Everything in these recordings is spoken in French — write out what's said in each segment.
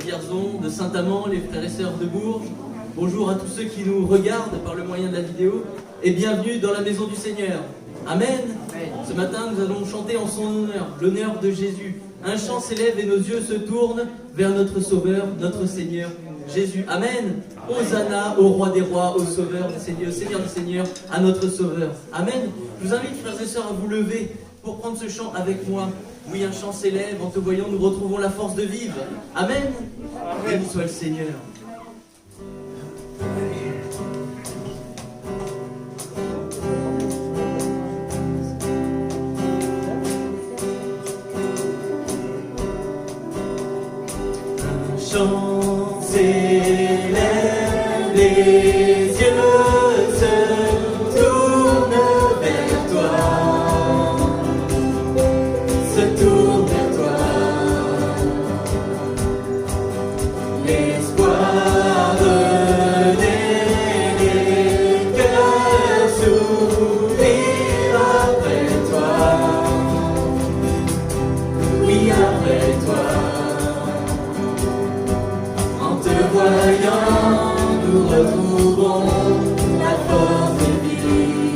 Vierzon, de Saint-Amand, les frères et sœurs de Bourges. Bonjour à tous ceux qui nous regardent par le moyen de la vidéo et bienvenue dans la maison du Seigneur. Amen. Ce matin, nous allons chanter en son honneur, l'honneur de Jésus. Un chant s'élève et nos yeux se tournent vers notre Sauveur, notre Seigneur, Jésus. Amen. Hosanna au Roi des Rois, au Sauveur des Seigneurs, Seigneur des Seigneurs, à notre Sauveur. Amen. Je vous invite, frères et sœurs, à vous lever pour prendre ce chant avec moi. Oui, un chant s'élève, en te voyant, nous retrouvons la force de vivre. Amen. Béni soit le Seigneur. Un chant s'élève, les yeux se tournent vers toi. Se tournent vers toi. L'espoir des cœurs s'ouvrir après toi. Oui, après toi. En te voyant, nous retrouvons la force de vie.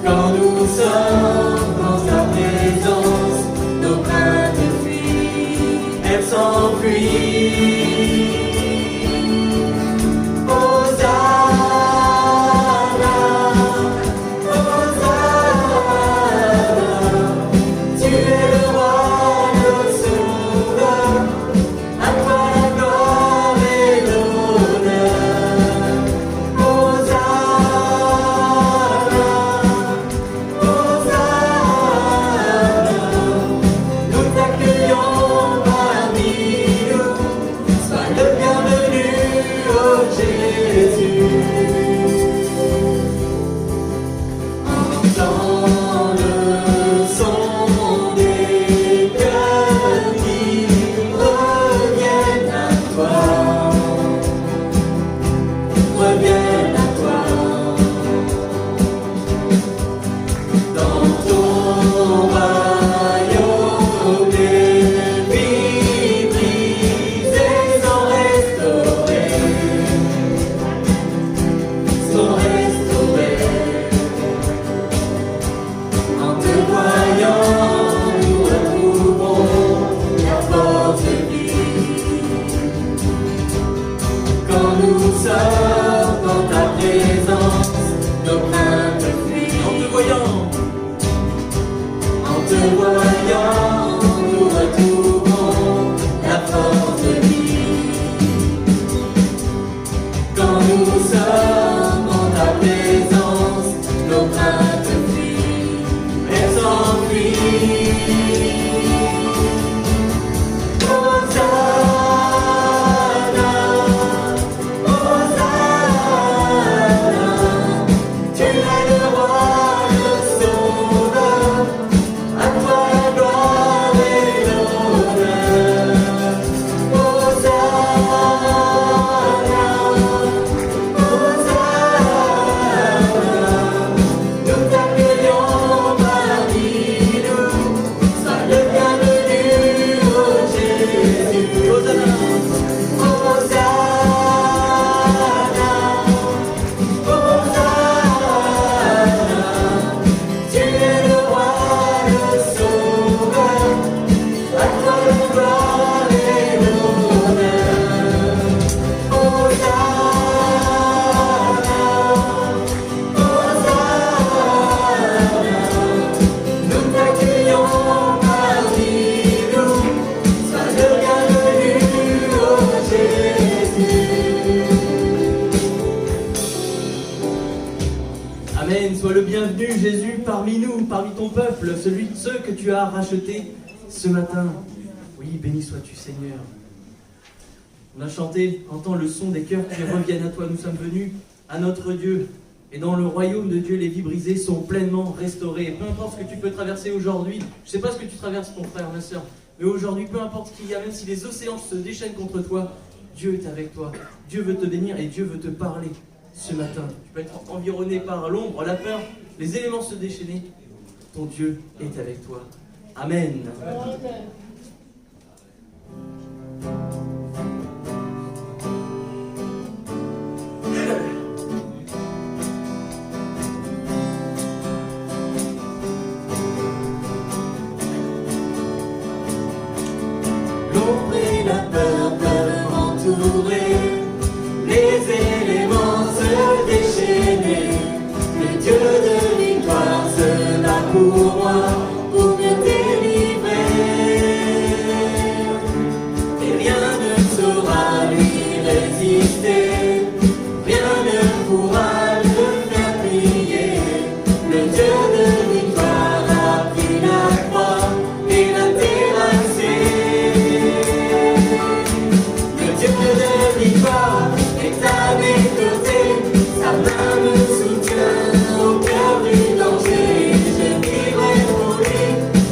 Quand nous sommes dans sa présence, nos craintes fuient, elles s'enfuient. Hosanna, Hosanna, tu es le roi, le sauveur. À toi la gloire et l'honneur. Hosanna, Hosanna, nous t'accueillons parmi nous. Sois le bienvenu, ô Jésus. Entends le son des cœurs qui reviennent à toi, reviennent à toi. Dans ton royaume, les vies brisées sont restaurées, sont restaurées. En te voyant, nous retrouvons la force de vie. Quand nous sommes dans ta présence, nos craintes fuient. En te voyant, nous retrouvons la force de vie. Quand nous sommes dans ta présence, nos craintes fuient, elles s'enfuient. Hosanna, Hosanna, tu es le roi, le sauveur. À toi la gloire et l'honneur. Hosanna, Hosanna, nous t'accueillons parmi nous. Sois le bienvenu, ô Jésus. Hosanna, Hosanna, Hosanna, tu es le roi, le sauveur. À toi la gloire et l'honneur. Hosanna, Hosanna, nous t'accueillons parmi nous. Sois le bienvenu, ô Jésus. Amen, sois le bienvenu Jésus parmi nous, parmi ton peuple, celui de ceux que tu as rachetés ce matin. Oui, béni sois-tu Seigneur. On a chanté, entends le son des cœurs qui reviennent à toi. Nous sommes venus à notre Dieu. Et dans le royaume de Dieu, les vies brisées sont pleinement restaurées. Peu importe ce que tu peux traverser aujourd'hui, je ne sais pas ce que tu traverses, mon frère, ma soeur, mais aujourd'hui, peu importe ce qu'il y a, même si les océans se déchaînent contre toi, Dieu est avec toi. Dieu veut te bénir et Dieu veut te parler ce matin. Tu peux être environné par l'ombre, la peur, les éléments se déchaîner. Ton Dieu est avec toi. Amen. Amen. ombre et la peur peuvent m'entourer. Les éléments se déchaîner. Le Dieu de victoire se bat pour moi, pour me délivrer. Et rien ne saura lui résister, rien ne pourra le faire plier. Le Dieu de victoire a pris la croix et l'a terrassé. Le Dieu de victoire est à mes côtés, sa main me soutient au cœur du danger. Je vivrai pour lui,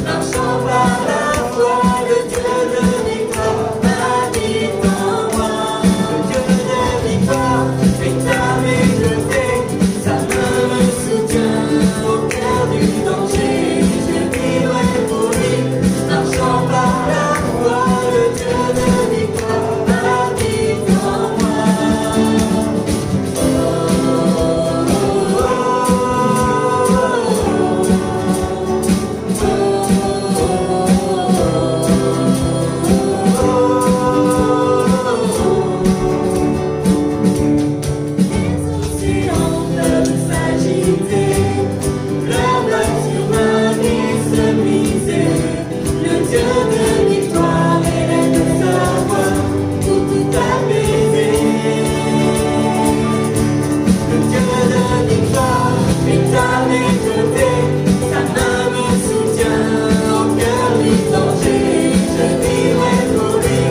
marchant par la foi. Le Dieu de victoire habite en moi. Le Dieu de victoire est à mes côtés, sa main me soutient au cœur du danger. Je vivrai pour lui, marchant par la foi. Le Dieu de victoire habite en moi. Les océans peuvent s'agiter, leurs vagues sur ma vie se briser. Le Dieu de victoire élève sa voix pour tout apaiser. Le Dieu de victoire est à mes côtés, sa main me soutient au cœur du danger. Je vivrai pour lui,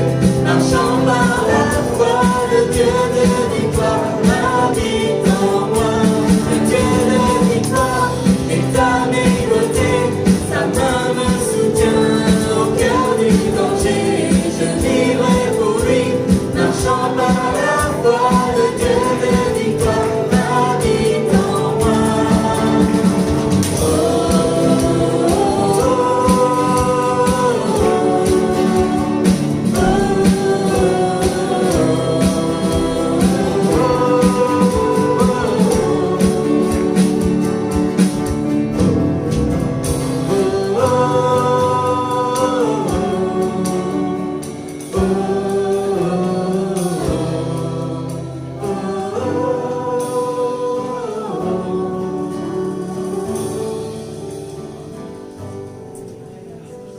marchant par la foi. Le Dieu de victoire habite en moi. Le Dieu de victoire est à mes côtés, sa main me soutient au cœur du danger. Je vivrai pour lui, marchant par la foi. Le Dieu de victoire habite en moi.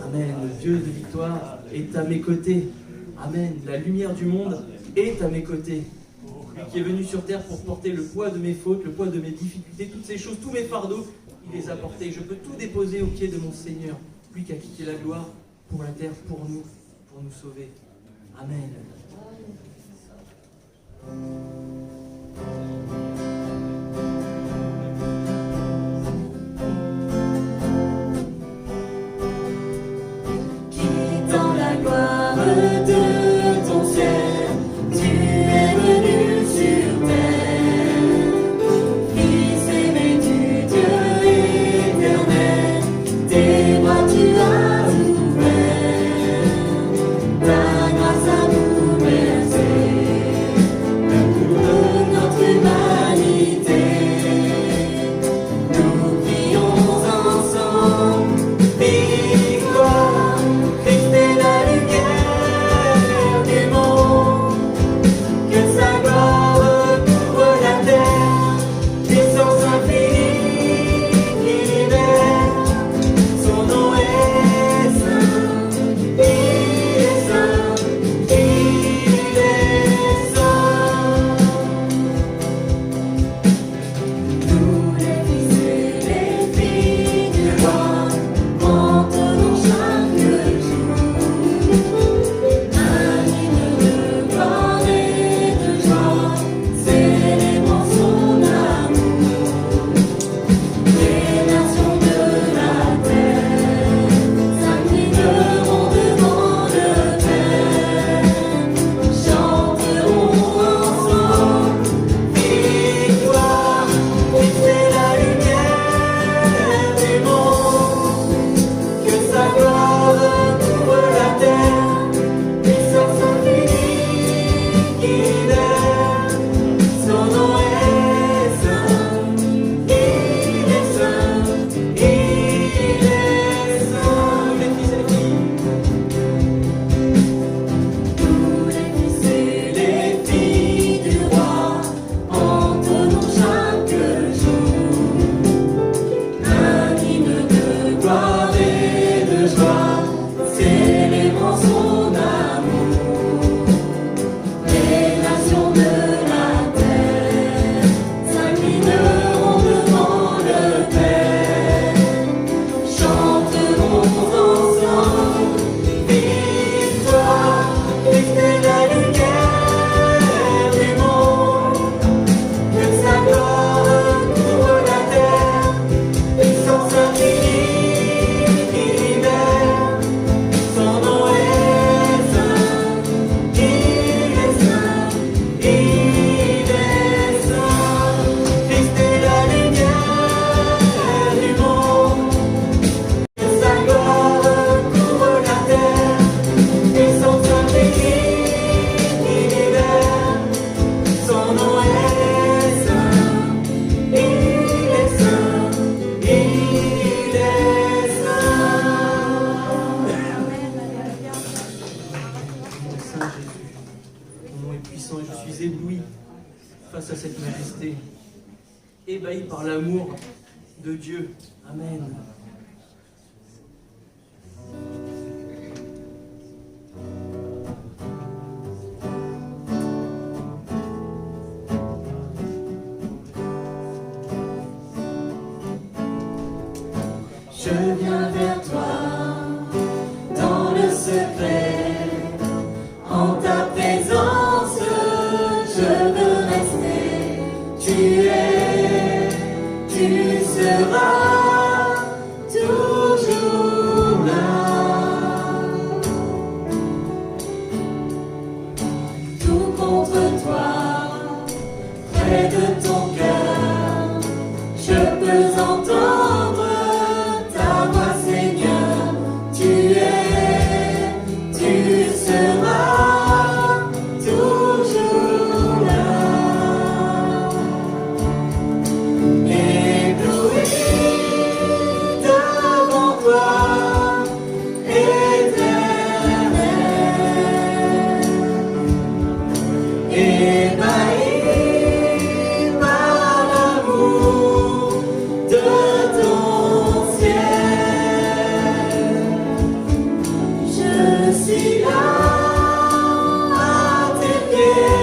Amen. Le Dieu de victoire est à mes côtés. Amen. La lumière du monde est à mes côtés. Lui qui est venu sur terre pour porter le poids de mes fautes, le poids de mes difficultés, toutes ces choses, tous mes fardeaux, il les a portés. Je peux tout déposer aux pieds de mon Seigneur. Lui qui a quitté la gloire pour la terre, pour nous sauver. Amen. Qui dans la gloire de ton ciel, tu es venu sur terre. Fils aimé du Dieu éternel, tes bras tu as ouverts. Ta grâce a bouleversé toute notre humanité. Nous crions ensemble victoire. Christ est la lumière, Saint Jésus. Ton nom est puissant et je suis ébloui face à cette majesté, ébahi par l'amour de Dieu. Amen. Je viens vers toi dans le secret, en ta présence je veux rester. Tu seras toujours là. Tout contre toi, près de ton cœur, je peux entendre ta voix, Seigneur. Tu seras toujours là. Ébloui devant toi, éternel, ébahi par l'amour de ton ciel. Je suis là à tes pieds,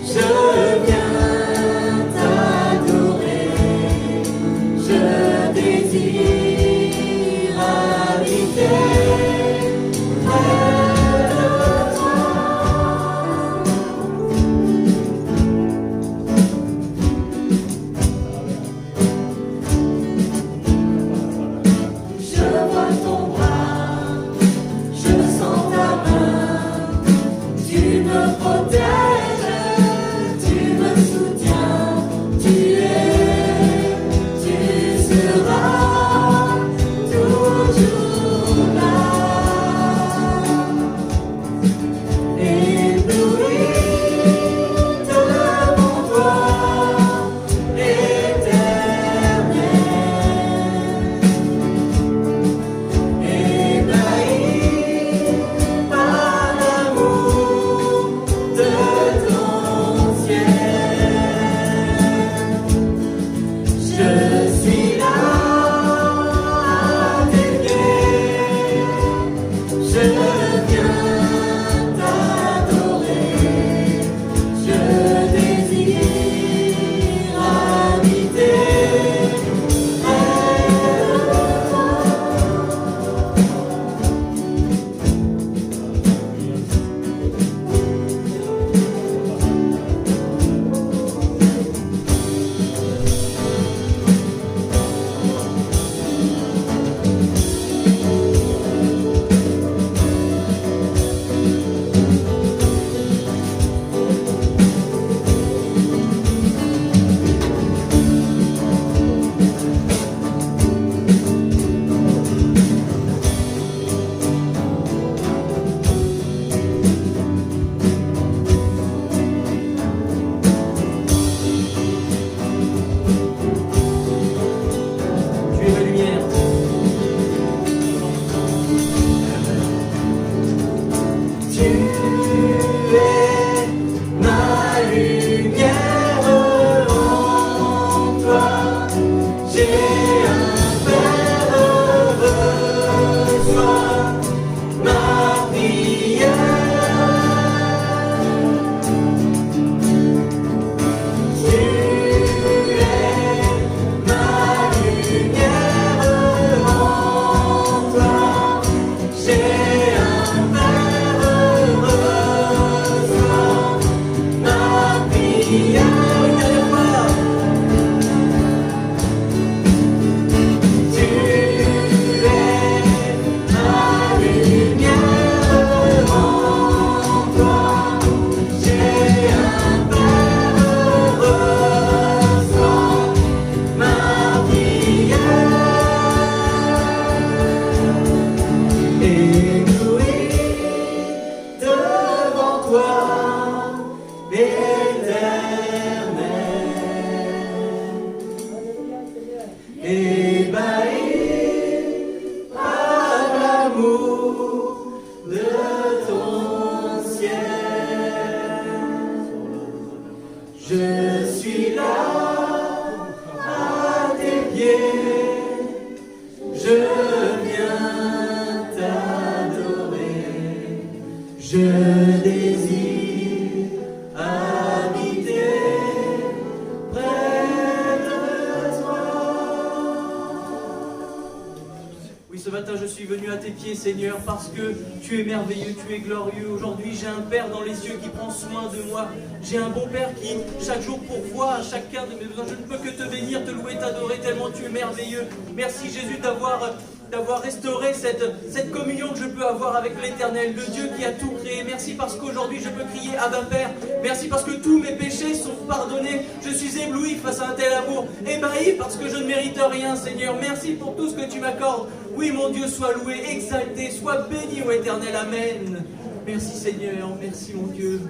je viens t'adorer, je désire habiter près de toi. Je vois ton bras, je sens ta main, tu me protèges, tu me soutiens, tu seras toujours là. Ébloui devant toi, éternel, ébahi par l'amour de ton ciel. Je suis là à tes pieds, je viens t'adorer, je désire habiter près de toi. Tu es ma lumière. Tu es ma lumière, en toi j'ai un fervent besoin, ma prière. Tu es ma lumière, en toi j'ai un fervent Je désire habiter près de toi. Oui, ce matin, je suis venu à tes pieds, Seigneur, parce que tu es merveilleux, tu es glorieux. Aujourd'hui, j'ai un Père dans les cieux qui prend soin de moi. J'ai un bon Père qui, chaque jour, pourvoit à chacun de mes besoins. Je ne peux que te bénir, te louer, t'adorer, tellement tu es merveilleux. Merci, Jésus, d'avoir restauré cette communion que je peux avoir avec l'Éternel, le Dieu qui a tout créé. Merci parce qu'aujourd'hui, je peux crier Abba Père. Merci parce que tous mes péchés sont pardonnés. Je suis ébloui face à un tel amour. Ébahi parce que je ne mérite rien, Seigneur. Merci pour tout ce que tu m'accordes. Oui, mon Dieu, sois loué, exalté, sois béni, ô Éternel. Amen. Merci, Seigneur. Merci, mon Dieu.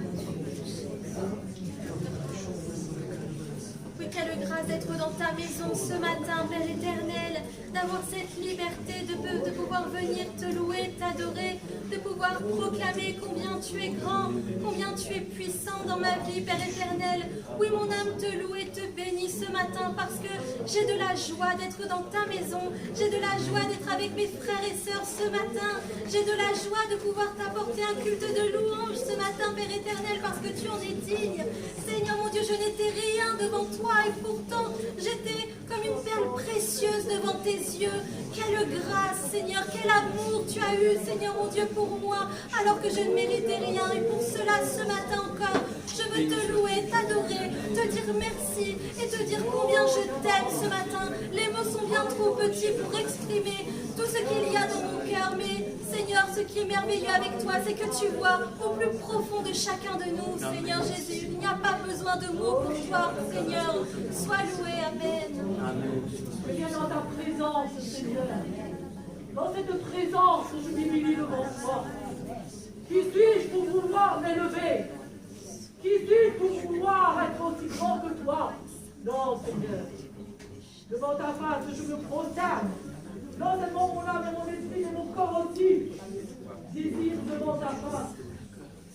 Oui, quelle grâce d'être dans ta maison ce matin, Père éternel, d'avoir cette liberté de pouvoir venir te louer, t'adorer, de pouvoir proclamer combien tu es grand, combien tu es puissant dans ma vie, Père éternel. Oui, mon âme te loue et te bénit ce matin parce que j'ai de la joie d'être dans ta maison, j'ai de la joie d'être avec mes frères et sœurs ce matin, j'ai de la joie de pouvoir t'apporter un culte de louange ce matin, Père éternel, parce que tu en es digne. Seigneur mon Dieu, je n'étais rien devant toi et pourtant j'étais comme une perle précieuse devant tes yeux. Quelle grâce, Seigneur, quel amour tu as eu, Seigneur mon Dieu, pour moi, alors que je ne méritais rien. Et pour cela, ce matin encore, je veux te louer, t'adorer, te dire merci et te dire combien je t'aime ce matin. Les mots sont bien trop petits pour exprimer tout ce qu'il y a dans mon cœur. Mais Seigneur, ce qui est merveilleux avec toi, c'est que tu vois au plus profond de chacun de nous, Seigneur Jésus. Il n'y a pas besoin de mots pour toi, Seigneur. Sois loué, Amen. Amen. Je viens dans ta présence, Seigneur. Dans cette présence, je m'humilie devant toi. Qui suis-je pour vouloir m'élever? Qui suis-je pour vouloir être aussi grand que toi? Non, Seigneur. Devant ta face, je me prosterne. Non seulement mon âme et mon esprit et mon corps aussi désirent devant ta face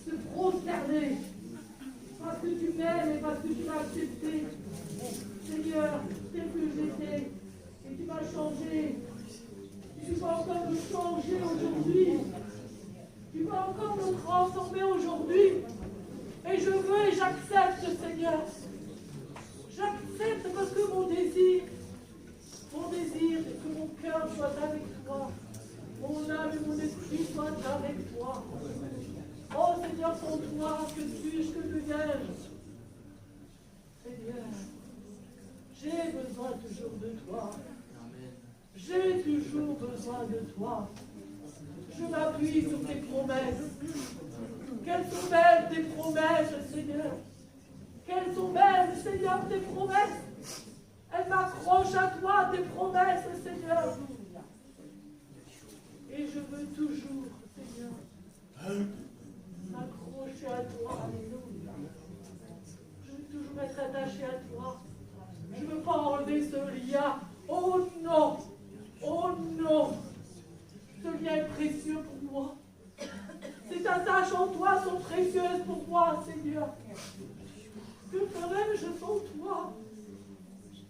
se prosterner. Parce que tu m'aimes et parce que tu m'as accepté. Seigneur, tel que j'étais, et tu m'as changé. Tu vas encore me changer aujourd'hui. Tu vas encore me transformer aujourd'hui. Et je veux et j'accepte, Seigneur. J'accepte parce que mon désir, c'est que mon cœur soit avec toi. Mon âme et mon esprit soient avec toi. Oh Seigneur, sans toi, que suis-je, que deviens-je? Seigneur, j'ai besoin toujours de toi. J'ai toujours besoin de toi. Je m'appuie sur tes promesses. Quelles sont belles tes promesses, Seigneur. Quelles sont belles, Seigneur, tes promesses. Elles m'accrochent à toi, tes promesses, Seigneur. Et je veux toujours, Seigneur, m'accrocher à toi. Alléluia. Je veux toujours être attaché à toi. Je ne veux pas enlever ce lien. Oh non! Oh non! Ce lien est précieux pour moi. Ces attaches en toi sont précieuses pour moi, Seigneur. Que ferais-je sans toi?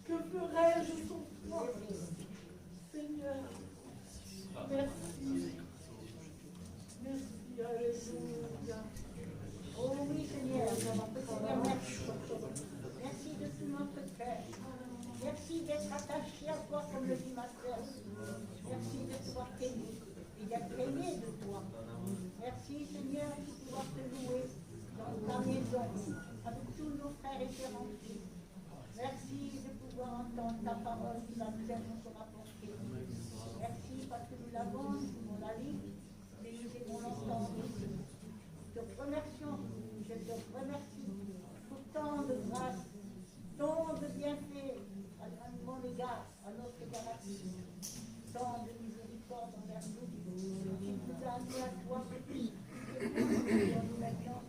Que ferais-je sans toi? Seigneur, merci. Merci, alléluia. Oh oui, Seigneur, Seigneur, merci. Merci de tout notre cœur. Merci d'être attaché à toi comme le dit ma sœur. Merci de pouvoir t'aimer et d'être aimé de toi. Merci, Seigneur, de pouvoir te louer dans ta maison avec tous nos frères et sœurs en Christ. Merci de pouvoir entendre ta parole qui va nous être encore apportée. Merci parce que nous l'avons, on la lit, mais nous aimons l'entendre. Te remercions, je te remercie pour tant de grâce, tant de bienfaits à mon égard, à notre galaxie, tant de miséricorde envers nous, qui nous a amenés à toi, nous maintenant,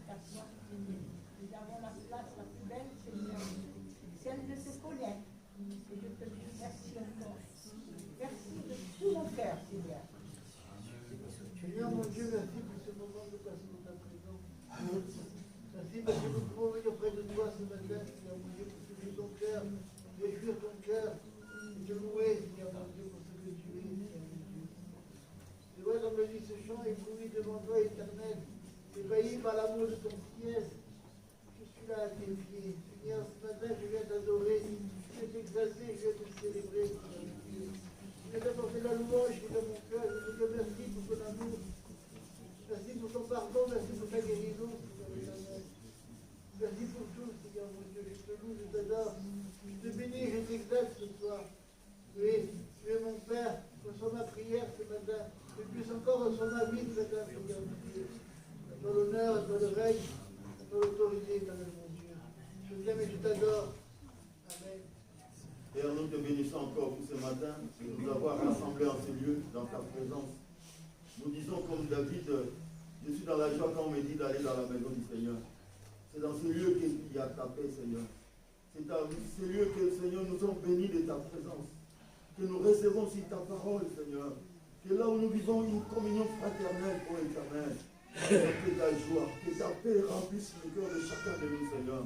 à toi. Nous avons la place la plus belle, Seigneur, celle de te connaître, et je te dis merci encore. Merci de tout mon cœur, Seigneur. Seigneur mon Dieu, merci pour ce moment de passer dans ta présence. Merci parce que nous pouvons venir auprès de toi ce matin, Seigneur mon Dieu, pour toucher ton cœur, réjouir ton cœur, et te louer, Seigneur mon Dieu, pour ce que tu es, Seigneur mon Dieu. C'est vrai, comme le dit ce chant, ébloui devant toi, éternel. par l'amour de ton fils, je suis là à tes pieds. Seigneur, ce matin, je viens t'adorer, je viens t'exalter, je viens te célébrer. Je viens t'apporter la louange qui est dans mon cœur. Je te dis merci pour ton amour. Merci pour ton pardon, merci pour ta guérison, Seigneur éternel. Merci pour tout, Seigneur mon Dieu. Je te loue, je t'adore. Je te bénis, je t'exalte ce soir. Oui, tu es mon Père. Reçois ma prière ce matin. Que tu puisses encore reçois ma vie ce matin, Seigneur mon Dieu. À toi l'honneur, à toi le règne, à toi l'autorité, éternel mon Dieu. Je t'aime et je t'adore. Amen. Père, nous te bénissons encore pour ce matin, de nous avoir rassemblés en ce lieu, dans ta présence. Nous disons comme David, je suis dans la joie quand on me dit d'aller dans la maison du Seigneur. C'est dans ce lieu qu'il y a ta paix, Seigneur. C'est dans ce lieu que, Seigneur, nous sommes bénis de ta présence. Que nous recevons aussi ta parole, Seigneur. Que là où nous vivons une communion fraternelle, ô Éternel, que ta joie, que ta paix remplisse le cœur de chacun de nous, Seigneur.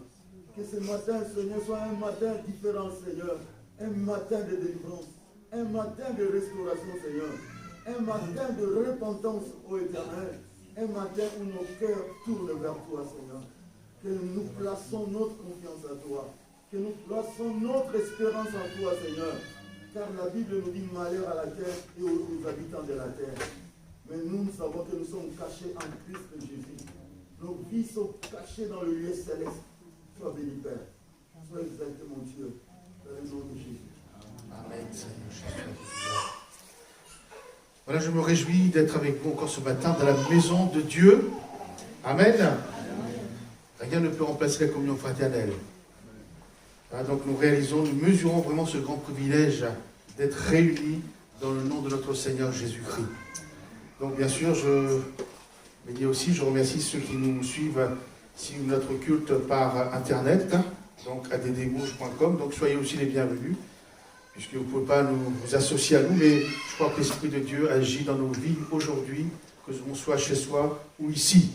Que ce matin, Seigneur, soit un matin différent, Seigneur. Un matin de délivrance, un matin de restauration, Seigneur. Un matin de repentance, ô Éternel. Un matin où nos cœurs tournent vers toi, Seigneur. Que nous plaçons notre confiance à toi. Que nous plaçons notre espérance en toi, Seigneur. Car la Bible nous dit malheur à la terre et aux habitants de la terre. Mais nous savons que nous sommes cachés en Christ Jésus. Nos vies sont cachées dans le lieu céleste. Sois béni, Père. Sois exalté, mon Dieu. Dans le nom de Jésus. Amen, Seigneur Jésus. Voilà, je me réjouis d'être avec vous encore ce matin dans la maison de Dieu. Amen. Rien ne peut remplacer la communion fraternelle. Ah, donc nous mesurons vraiment ce grand privilège d'être réunis dans le nom de notre Seigneur Jésus-Christ. Donc bien sûr, je remercie ceux qui nous suivent sur notre culte par Internet, donc addmouge.com. Donc soyez aussi les bienvenus, puisque vous ne pouvez pas vous associer à nous, mais je crois que l'Esprit de Dieu agit dans nos vies aujourd'hui, que l'on soit chez soi ou ici.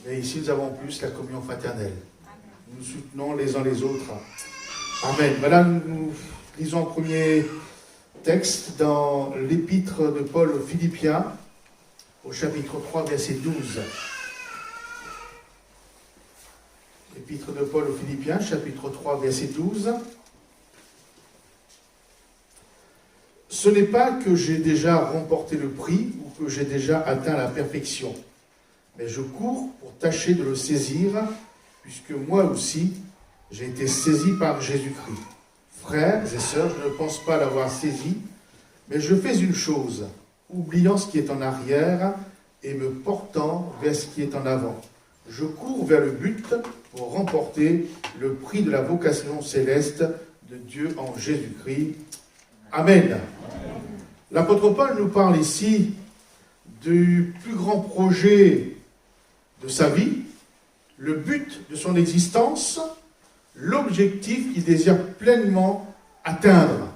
Mais ici, nous avons en plus la communion fraternelle. Nous nous soutenons les uns les autres. Amen. Voilà, nous lisons le premier texte dans l'épître de Paul aux Philippiens, au chapitre 3, verset 12. L'épître de Paul aux Philippiens, chapitre 3, verset 12. Ce n'est pas que j'ai déjà remporté le prix ou que j'ai déjà atteint la perfection, mais je cours pour tâcher de le saisir, puisque moi aussi, j'ai été saisi par Jésus-Christ. Frères et sœurs, je ne pense pas l'avoir saisi, mais je fais une chose, oubliant ce qui est en arrière et me portant vers ce qui est en avant. Je cours vers le but pour remporter le prix de la vocation céleste de Dieu en Jésus-Christ. Amen. L'apôtre Paul nous parle ici du plus grand projet de sa vie, le but de son existence, l'objectif qu'il désire pleinement atteindre.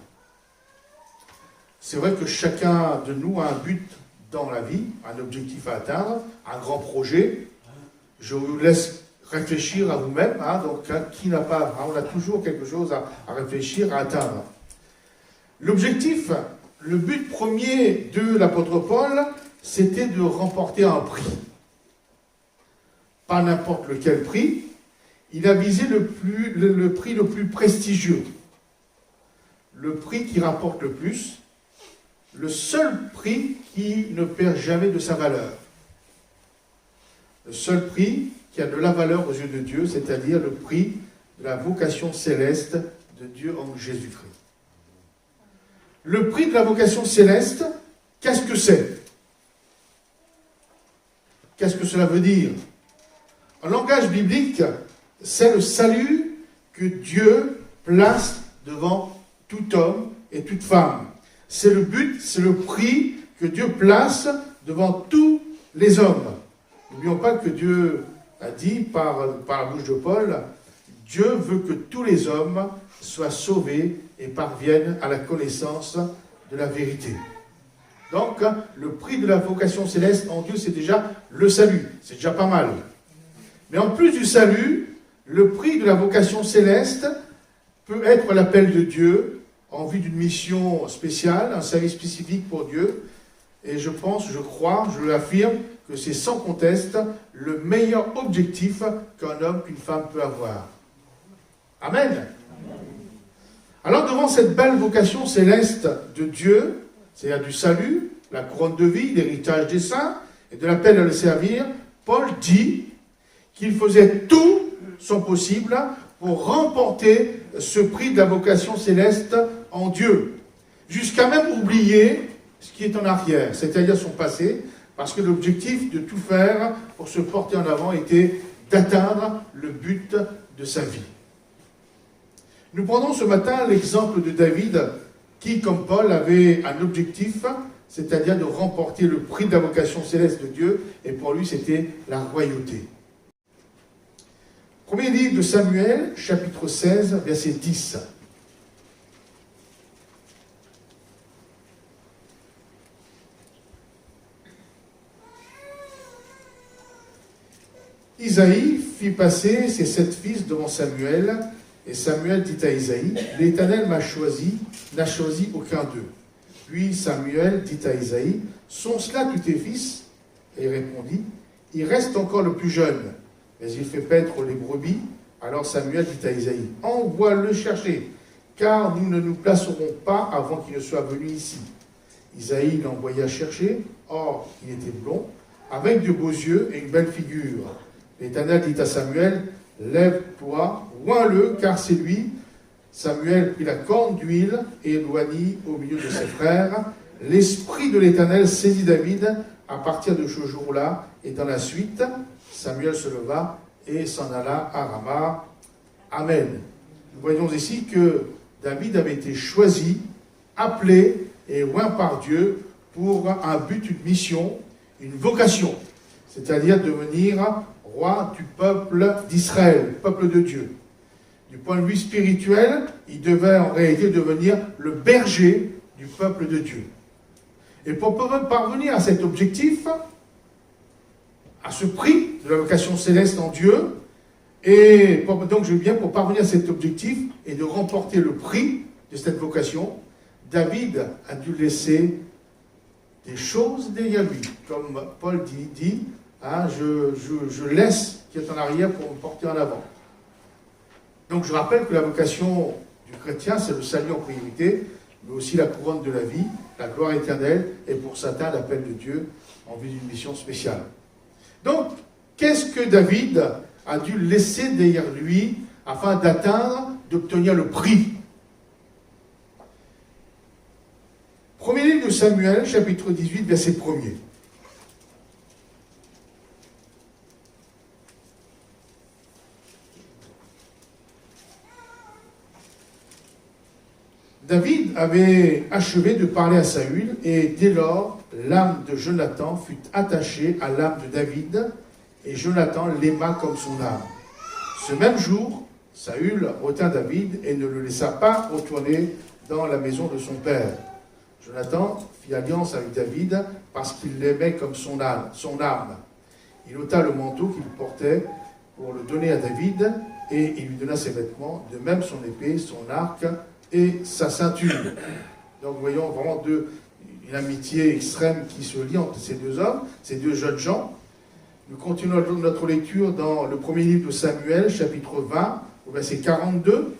C'est vrai que chacun de nous a un but dans la vie, un objectif à atteindre, un grand projet. Je vous laisse réfléchir à vous-même. Donc, qui n'a pas, on a toujours quelque chose à réfléchir, à atteindre. L'objectif, le but premier de l'apôtre Paul, c'était de remporter un prix. Pas n'importe lequel prix. Il a visé le prix le plus prestigieux. Le prix qui rapporte le plus. Le seul prix qui ne perd jamais de sa valeur. Le seul prix qui a de la valeur aux yeux de Dieu, c'est-à-dire le prix de la vocation céleste de Dieu en Jésus-Christ. Le prix de la vocation céleste, qu'est-ce que c'est? Qu'est-ce que cela veut dire? En langage biblique, c'est le salut que Dieu place devant tout homme et toute femme. C'est le but, c'est le prix que Dieu place devant tous les hommes. N'oublions pas que Dieu a dit par la bouche de Paul, Dieu veut que tous les hommes soient sauvés et parviennent à la connaissance de la vérité. Donc, le prix de la vocation céleste en Dieu, c'est déjà le salut. C'est déjà pas mal. Mais en plus du salut, le prix de la vocation céleste peut être l'appel de Dieu en vue d'une mission spéciale, un service spécifique pour Dieu. Et je pense, je crois, je l'affirme, que c'est sans conteste le meilleur objectif qu'un homme, qu'une femme peut avoir. Amen. Alors devant cette belle vocation céleste de Dieu, c'est-à-dire du salut, la couronne de vie, l'héritage des saints, et de l'appel à le servir, Paul dit qu'il faisait tout son possible pour remporter ce prix de la vocation céleste en Dieu, jusqu'à même oublier ce qui est en arrière, c'est-à-dire son passé, parce que l'objectif de tout faire pour se porter en avant était d'atteindre le but de sa vie. Nous prenons ce matin l'exemple de David, qui, comme Paul, avait un objectif, c'est-à-dire de remporter le prix de la vocation céleste de Dieu, et pour lui, c'était la royauté. Premier livre de Samuel, chapitre 16, verset 10. Isaïe fit passer ses 7 fils devant Samuel, et Samuel dit à Isaïe, « L'Éternel m'a choisi, n'a choisi aucun d'eux. » Puis Samuel dit à Isaïe, « Sont cela tous tes fils ?» Et il répondit, « Il reste encore le plus jeune, mais il fait paître les brebis. » Alors Samuel dit à Isaïe, « Envoie-le chercher, car nous ne nous placerons pas avant qu'il ne soit venu ici. » Isaïe l'envoya chercher, or il était blond, avec de beaux yeux et une belle figure. L'Éternel dit à Samuel, « Lève-toi, oins-le, car c'est lui. » Samuel prit la corne d'huile et éloignit au milieu de ses frères. L'Esprit de l'Éternel saisit David à partir de ce jour-là, et dans la suite, Samuel se leva et s'en alla à Rama. Amen. Nous voyons ici que David avait été choisi, appelé et oint par Dieu pour un but, une mission, une vocation, c'est-à-dire devenir roi du peuple d'Israël, peuple de Dieu. Du point de vue spirituel, il devait en réalité devenir le berger du peuple de Dieu. Et pour parvenir à cet objectif, à ce prix de la vocation céleste en Dieu, et donc je veux bien pour parvenir à cet objectif et de remporter le prix de cette vocation, David a dû laisser des choses derrière lui. Comme Paul dit hein, je laisse ce qui est en arrière pour me porter en avant. Donc je rappelle que la vocation du chrétien, c'est le salut en priorité, mais aussi la couronne de la vie, la gloire éternelle, et pour certains, l'appel de Dieu en vue d'une mission spéciale. Donc, qu'est-ce que David a dû laisser derrière lui afin d'atteindre, d'obtenir le prix? Premier livre de Samuel, chapitre 18, verset 1er. David avait achevé de parler à Saül, et dès lors, l'âme de Jonathan fut attachée à l'âme de David, et Jonathan l'aima comme son âme. Ce même jour, Saül retint David et ne le laissa pas retourner dans la maison de son père. Jonathan fit alliance avec David parce qu'il l'aimait comme son âme. Il ôta le manteau qu'il portait pour le donner à David, et il lui donna ses vêtements, de même son épée, son arc et sa ceinture. Donc voyons vraiment une amitié extrême qui se lie entre ces deux hommes, ces deux jeunes gens. Nous continuons notre lecture dans le premier livre de Samuel, chapitre 20, au verset 42.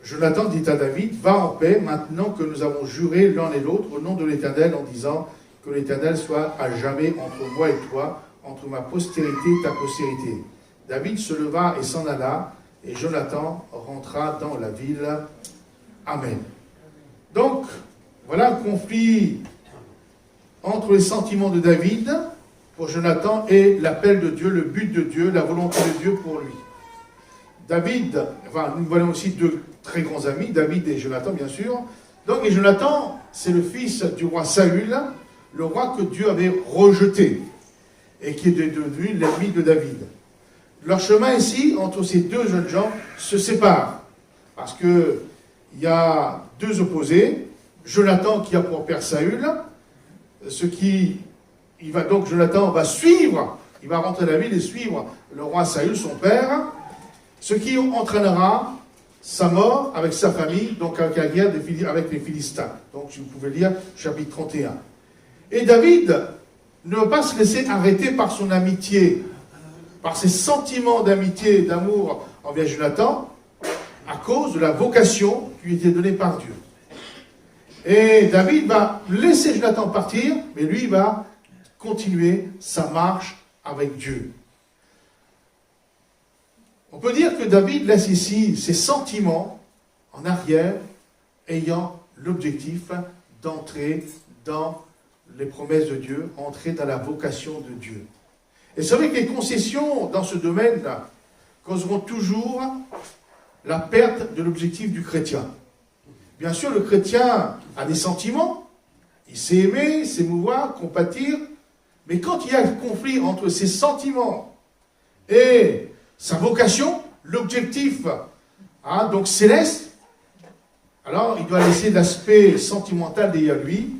Jonathan dit à David, « Va en paix, maintenant que nous avons juré l'un et l'autre au nom de l'Éternel, en disant que l'Éternel soit à jamais entre moi et toi, entre ma postérité et ta postérité. » David se leva et s'en alla, et Jonathan rentra dans la ville. Amen. Donc, voilà un conflit entre les sentiments de David pour Jonathan et l'appel de Dieu, le but de Dieu, la volonté de Dieu pour lui. David, enfin, nous voyons aussi deux très grands amis, David et Jonathan, bien sûr. Donc, et Jonathan, c'est le fils du roi Saül, le roi que Dieu avait rejeté et qui est devenu l'ennemi de David. Leur chemin ici, entre ces deux jeunes gens, se sépare. Parce qu'il y a deux opposés. Jonathan qui a pour père Saül, Jonathan va suivre, il va rentrer dans la ville et suivre le roi Saül, son père, ce qui entraînera sa mort avec sa famille, donc avec la guerre avec les Philistins. Donc vous pouvez lire chapitre 31. Et David ne veut pas se laisser arrêter par son amitié, par ses sentiments d'amitié et d'amour envers Jonathan, à cause de la vocation qui lui était donnée par Dieu. Et David va laisser Jonathan partir, mais lui va continuer sa marche avec Dieu. On peut dire que David laisse ici ses sentiments en arrière, ayant l'objectif d'entrer dans les promesses de Dieu, entrer dans la vocation de Dieu. Et c'est vrai que les concessions dans ce domaine-là causeront toujours la perte de l'objectif du chrétien. Bien sûr, le chrétien a des sentiments, il sait aimer, s'émouvoir, compatir, mais quand il y a un conflit entre ses sentiments et sa vocation, l'objectif donc céleste, alors il doit laisser l'aspect sentimental derrière lui,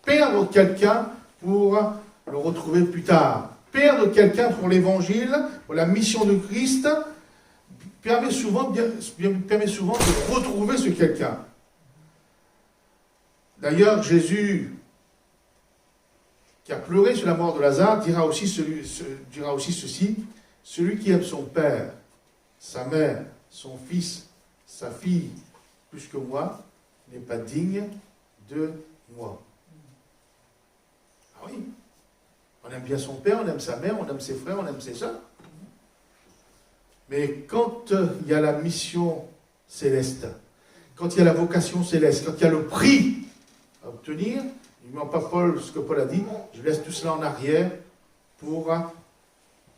perdre quelqu'un pour le retrouver plus tard. Perdre quelqu'un pour l'évangile, pour la mission de Christ, permet souvent de retrouver ce quelqu'un. D'ailleurs, Jésus, qui a pleuré sur la mort de Lazare, dira aussi ceci: celui qui aime son père, sa mère, son fils, sa fille, plus que moi, n'est pas digne de moi. Ah oui, on aime bien son père, on aime sa mère, on aime ses frères, on aime ses soeurs. Mais quand il y a la mission céleste, quand il y a la vocation céleste, quand il y a le prix à obtenir, il ne ment pas ce que Paul a dit, je laisse tout cela en arrière pour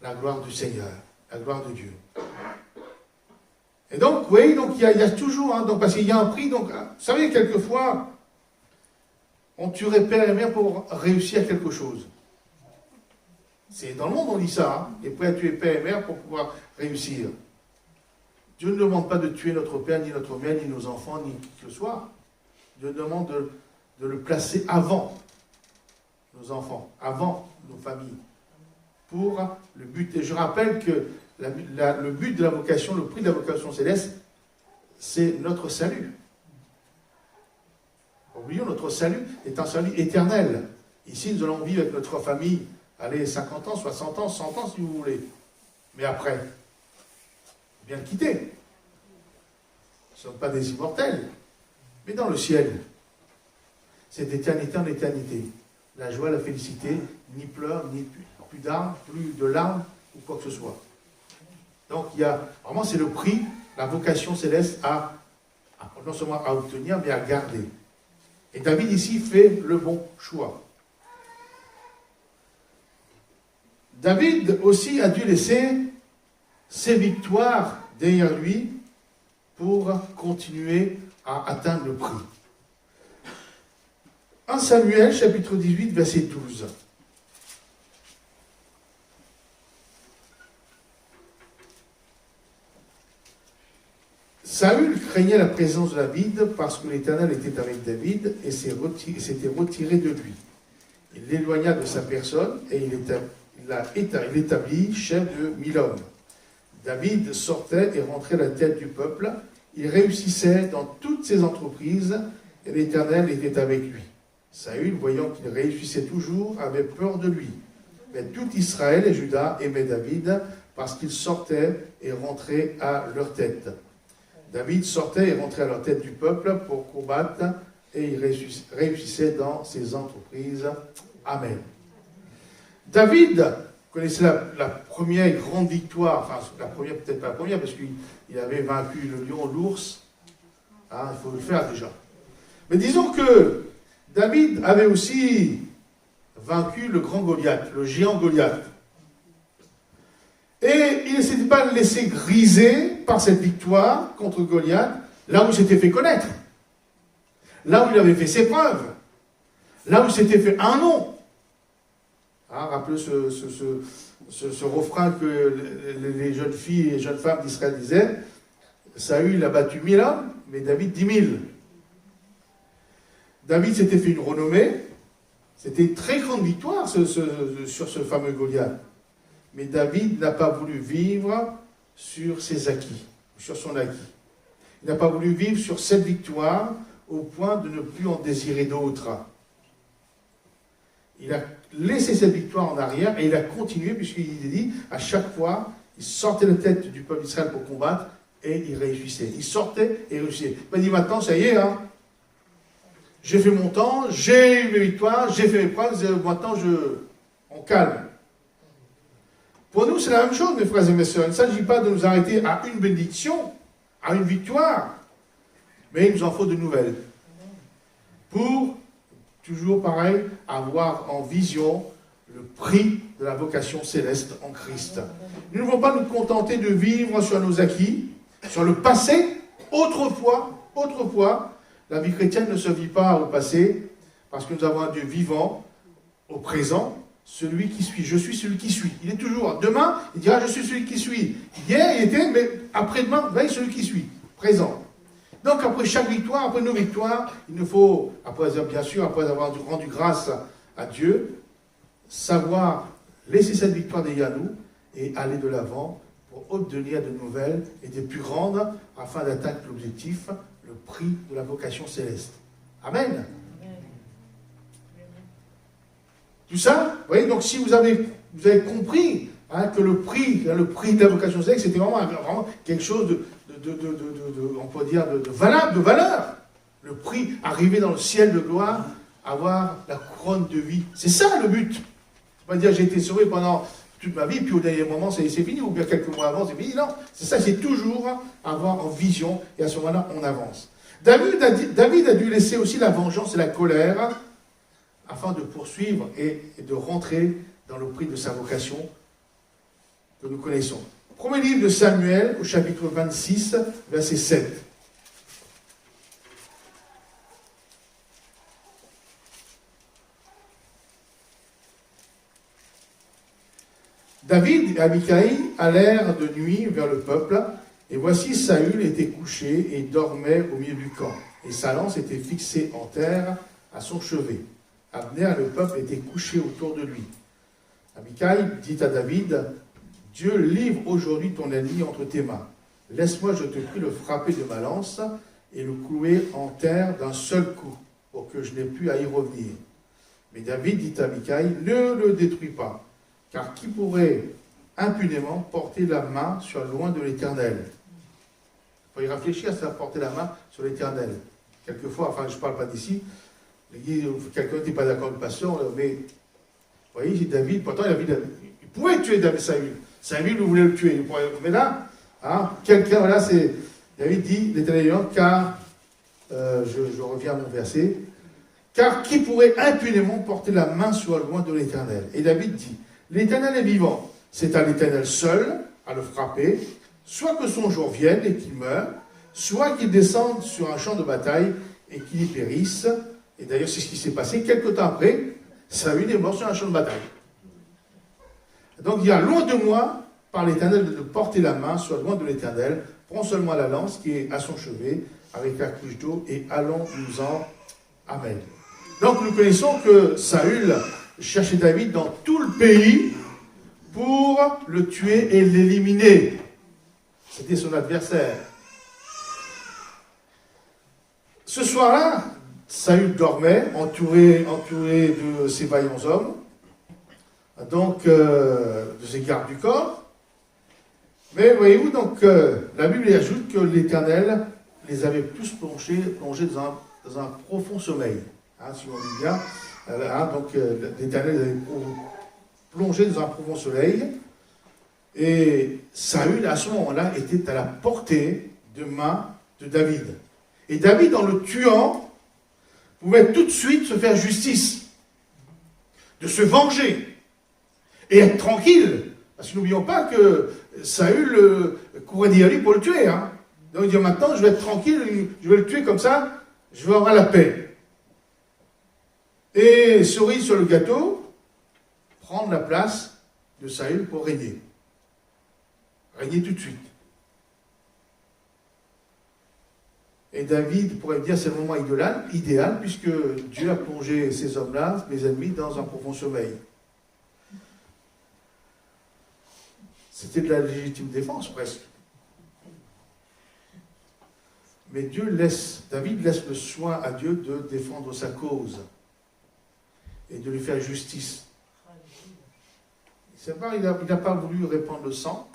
la gloire du Seigneur, la gloire de Dieu. Et donc, oui, donc il y a toujours, parce qu'il y a un prix, donc, vous savez, quelquefois, on tuerait père et mère pour réussir quelque chose. C'est dans le monde, on dit ça, et prêt à tuer père et mère pour pouvoir réussir. Dieu ne demande pas de tuer notre père, ni notre mère, ni nos enfants, ni qui que ce soit. Dieu demande de le placer avant nos enfants, avant nos familles, pour le but. Et je rappelle que le but de la vocation, le prix de la vocation céleste, c'est notre salut. Oublions, notre salut est un salut éternel. Ici, nous allons vivre avec notre famille, allez, 50 ans, 60 ans, 100 ans si vous voulez. Mais après, bien le quitter. Nous ne sommes pas des immortels. Mais dans le ciel, c'est d'éternité en éternité. La joie, la félicité, ni pleurs, ni plus d'armes, plus de larmes, ou quoi que ce soit. Donc, vraiment, c'est le prix, la vocation céleste non seulement à obtenir, mais à garder. Et David, ici, fait le bon choix. David aussi a dû laisser ses victoires derrière lui pour continuer à atteindre le prix. 1 Samuel, chapitre 18, verset 12. Saül craignait la présence de David parce que l'Éternel était avec David et s'était retiré de lui. Il l'éloigna de sa personne et il l'établit chef de 1000 hommes. David sortait et rentrait à la tête du peuple. Il réussissait dans toutes ses entreprises et l'Éternel était avec lui. Saül, voyant qu'il réussissait toujours, avait peur de lui. Mais tout Israël et Juda aimaient David parce qu'il sortait et rentrait à leur tête. David sortait et rentrait à leur tête du peuple pour combattre et il réussissait dans ses entreprises. Amen. David connaissait la première grande victoire, enfin la première, peut-être pas la première, parce qu'il avait vaincu le lion, l'ours. Il faut le faire déjà. Mais disons que David avait aussi vaincu le grand Goliath, le géant Goliath. Et il ne s'était pas laissé griser par cette victoire contre Goliath, là où il s'était fait connaître, là où il avait fait ses preuves, là où il s'était fait un nom. Rappelez ce refrain que les jeunes filles et les jeunes femmes d'Israël disaient: Saül a battu 1000 hommes, mais David 10 000. David s'était fait une renommée, c'était une très grande victoire sur ce fameux Goliath. Mais David n'a pas voulu vivre sur ses acquis, sur son acquis. Il n'a pas voulu vivre sur cette victoire au point de ne plus en désirer d'autres. Il a laissé cette victoire en arrière et il a continué, puisqu'il est dit, à chaque fois, il sortait la tête du peuple d'Israël pour combattre et il réussissait. Il sortait et réussissait. Il m'a dit maintenant, ça y est, hein, j'ai fait mon temps, j'ai eu mes victoires, j'ai fait mes preuves, maintenant on calme. Pour nous, c'est la même chose, mes frères et mes sœurs. Il ne s'agit pas de nous arrêter à une bénédiction, à une victoire, mais il nous en faut de nouvelles. Pour, toujours pareil, avoir en vision le prix de la vocation céleste en Christ. Nous ne devons pas nous contenter de vivre sur nos acquis, sur le passé. Autrefois, la vie chrétienne ne se vit pas au passé, parce que nous avons un Dieu vivant, au présent, celui qui suit. Je suis celui qui suis. Il est toujours. Demain, il dira, je suis celui qui suis. Hier, il était, mais après-demain, là, il est celui qui suit. Présent. Donc, après chaque victoire, après nos victoires, il nous faut, bien sûr, après avoir rendu grâce à Dieu, savoir laisser cette victoire derrière nous et aller de l'avant pour obtenir de nouvelles et des plus grandes afin d'atteindre l'objectif, le prix de la vocation céleste. Amen. Tout ça, vous voyez, donc si vous avez compris hein, que le prix de la vocation céleste, c'était vraiment quelque chose on peut dire, de valeur. Le prix, arriver dans le ciel de gloire, avoir la couronne de vie. C'est ça le but. C'est pas dire j'ai été sauvé pendant toute ma vie, puis au dernier moment c'est fini, ou bien quelques mois avant c'est fini. Non, c'est ça, c'est toujours avoir en vision, et à ce moment-là on avance. David a dû laisser aussi la vengeance et la colère afin de poursuivre et de rentrer dans le prix de sa vocation que nous connaissons. Premier livre de Samuel, au chapitre 26, verset 7. David et Abicaï allèrent de nuit vers le peuple, et voici Saül était couché et dormait au milieu du camp, et sa lance était fixée en terre à son chevet. Abner, le peuple, était couché autour de lui. Abicaï dit à David, « Dieu livre aujourd'hui ton ennemi entre tes mains. Laisse-moi, je te prie, le frapper de ma lance et le clouer en terre d'un seul coup, pour que je n'ai plus à y revenir. » Mais David dit à Abicaï, « Ne le détruis pas, car qui pourrait impunément porter la main sur loin de l'Éternel ?» Il faut y réfléchir, ça, porter la main sur l'Éternel. Quelquefois, enfin je ne parle pas d'ici, quelqu'un n'est pas d'accord avec le pasteur, mais vous voyez, David, pourtant il pouvait tuer Saül. Saül voulait le tuer. Mais là, hein, quelqu'un, voilà, c'est. David dit, l'Éternel, car, je reviens à mon verset, car qui pourrait impunément porter la main sur loin de l'Éternel? Et David dit, l'Éternel est vivant, c'est à l'Éternel seul à le frapper, soit que son jour vienne et qu'il meure, soit qu'il descende sur un champ de bataille et qu'il y périsse. Et d'ailleurs, c'est ce qui s'est passé. Quelque temps après, Saül est mort sur un champ de bataille. Donc, il y a loin de moi, par l'Éternel, de porter la main, soit loin de l'Éternel. Prends seulement la lance qui est à son chevet, avec la couche d'eau, et allons-nous-en. Amen. Donc, nous connaissons que Saül cherchait David dans tout le pays pour le tuer et l'éliminer. C'était son adversaire. Ce soir-là, Saül dormait, entouré de ses vaillants hommes, donc de ses gardes du corps. Mais voyez-vous, donc, la Bible ajoute que l'Éternel les avait tous plongés dans un profond sommeil. Hein, si on dit bien, donc l'Éternel les avait plongés dans un profond sommeil. Et Saül, à ce moment-là, était à la portée de main de David. Et David, en le tuant, pouvait tout de suite se faire justice, de se venger, et être tranquille. Parce que n'oublions pas que Saül courait derrière lui pour le tuer. Hein. Donc il dit, maintenant, je vais être tranquille, je vais le tuer comme ça, je vais avoir la paix. Et cerise sur le gâteau, prendre la place de Saül pour régner. Régner tout de suite. Et David pourrait dire c'est le moment idéal, puisque Dieu a plongé ces hommes-là, mes ennemis, dans un profond sommeil. C'était de la légitime défense, presque. Mais David laisse le soin à Dieu de défendre sa cause et de lui faire justice. Il n'a pas voulu répandre le sang,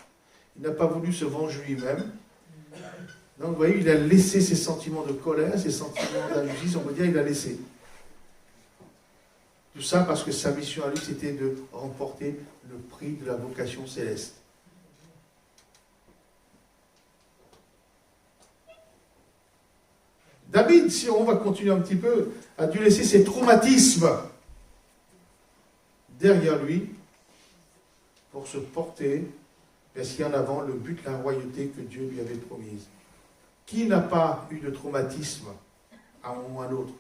il n'a pas voulu se venger lui-même. Donc vous voyez, il a laissé ses sentiments de colère, ses sentiments d'injustice, on peut dire, il a laissé. Tout ça parce que sa mission à lui, c'était de remporter le prix de la vocation céleste. David, si on va continuer un petit peu, a dû laisser ses traumatismes derrière lui pour se porter vers ce qui est en avant le but de la royauté que Dieu lui avait promise. Qui n'a pas eu de traumatisme à un moment ou à un autre?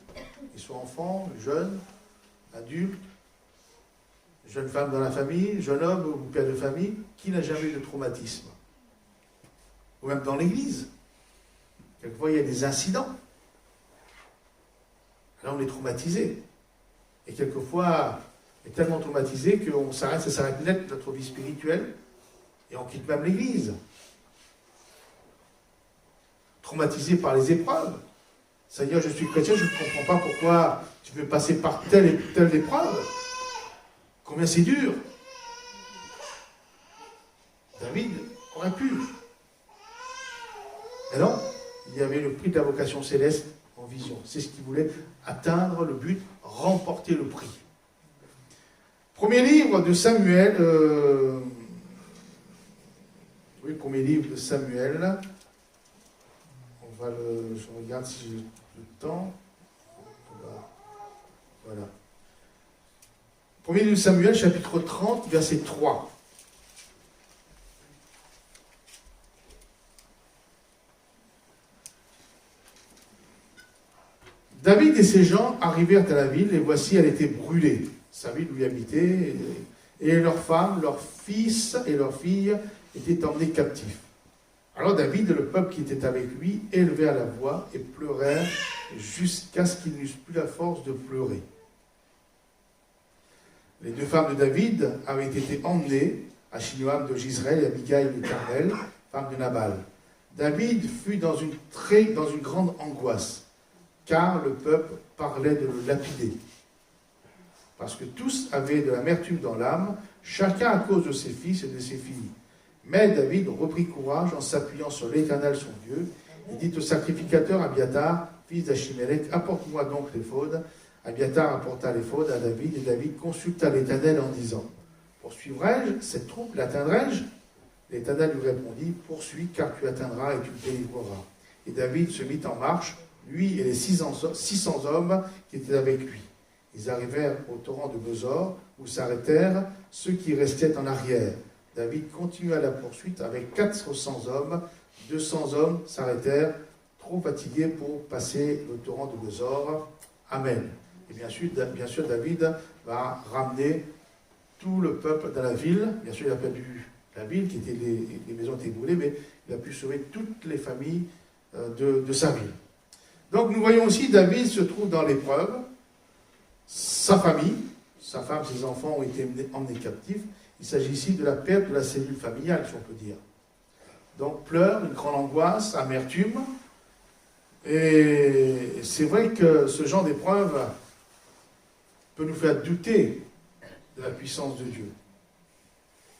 Qu'il soit enfant, jeune, adulte, jeune femme dans la famille, jeune homme ou père de famille, qui n'a jamais eu de traumatisme? Ou même dans l'église. Quelquefois, il y a des incidents. Là, on est traumatisé. Et quelquefois, on est tellement traumatisé qu'on s'arrête, ça s'arrête net notre vie spirituelle, et on quitte même l'église. Traumatisé par les épreuves. C'est-à-dire, je suis chrétien, je ne comprends pas pourquoi tu veux passer par telle et telle épreuve. Combien c'est dur. David aurait pu. Mais non, il y avait le prix de la vocation céleste en vision. C'est ce qu'il voulait, atteindre le but, remporter le prix. Premier livre de Samuel. Premier livre de Samuel. Je regarde si j'ai le temps. Voilà. Premier livre de Samuel, chapitre 30, verset 3. David et ses gens arrivèrent à la ville, et voici, elle était brûlée. Sa ville où il habitait, et leurs femmes, leurs fils et leurs filles étaient emmenés captifs. Alors David et le peuple qui était avec lui élevèrent la voix et pleurèrent jusqu'à ce qu'ils n'eussent plus la force de pleurer. Les deux femmes de David avaient été emmenées, Achinoam de Gisraël et Abigail de Carmel, femme de Nabal. David fut dans une grande angoisse, car le peuple parlait de le lapider. Parce que tous avaient de l'amertume dans l'âme, chacun à cause de ses fils et de ses filles. Mais David reprit courage en s'appuyant sur l'Éternel son Dieu, et dit au sacrificateur Abiatar, fils d'Achimélec, apporte-moi donc l'éphod. Abiatar apporta l'éphod à David, et David consulta l'Éternel en disant, poursuivrai-je cette troupe, l'atteindrai-je? L'Éternel lui répondit, poursuis, car tu atteindras et tu le délivreras. Et David se mit en marche, lui et les 600 hommes qui étaient avec lui. Ils arrivèrent au torrent de Besor, où s'arrêtèrent ceux qui restaient en arrière. David continua la poursuite avec 400 hommes. 200 hommes s'arrêtèrent, trop fatigués pour passer le torrent de Besor. Amen. Et bien sûr, David va ramener tout le peuple dans la ville. Bien sûr, il a perdu la ville, les maisons étaient brûlées, mais il a pu sauver toutes les familles de sa ville. Donc nous voyons aussi, David se trouve dans l'épreuve. Sa famille, sa femme, ses enfants ont été emmenés captifs. Il s'agit ici de la perte de la cellule familiale, si on peut dire. Donc, pleurs, une grande angoisse, amertume. Et c'est vrai que ce genre d'épreuve peut nous faire douter de la puissance de Dieu.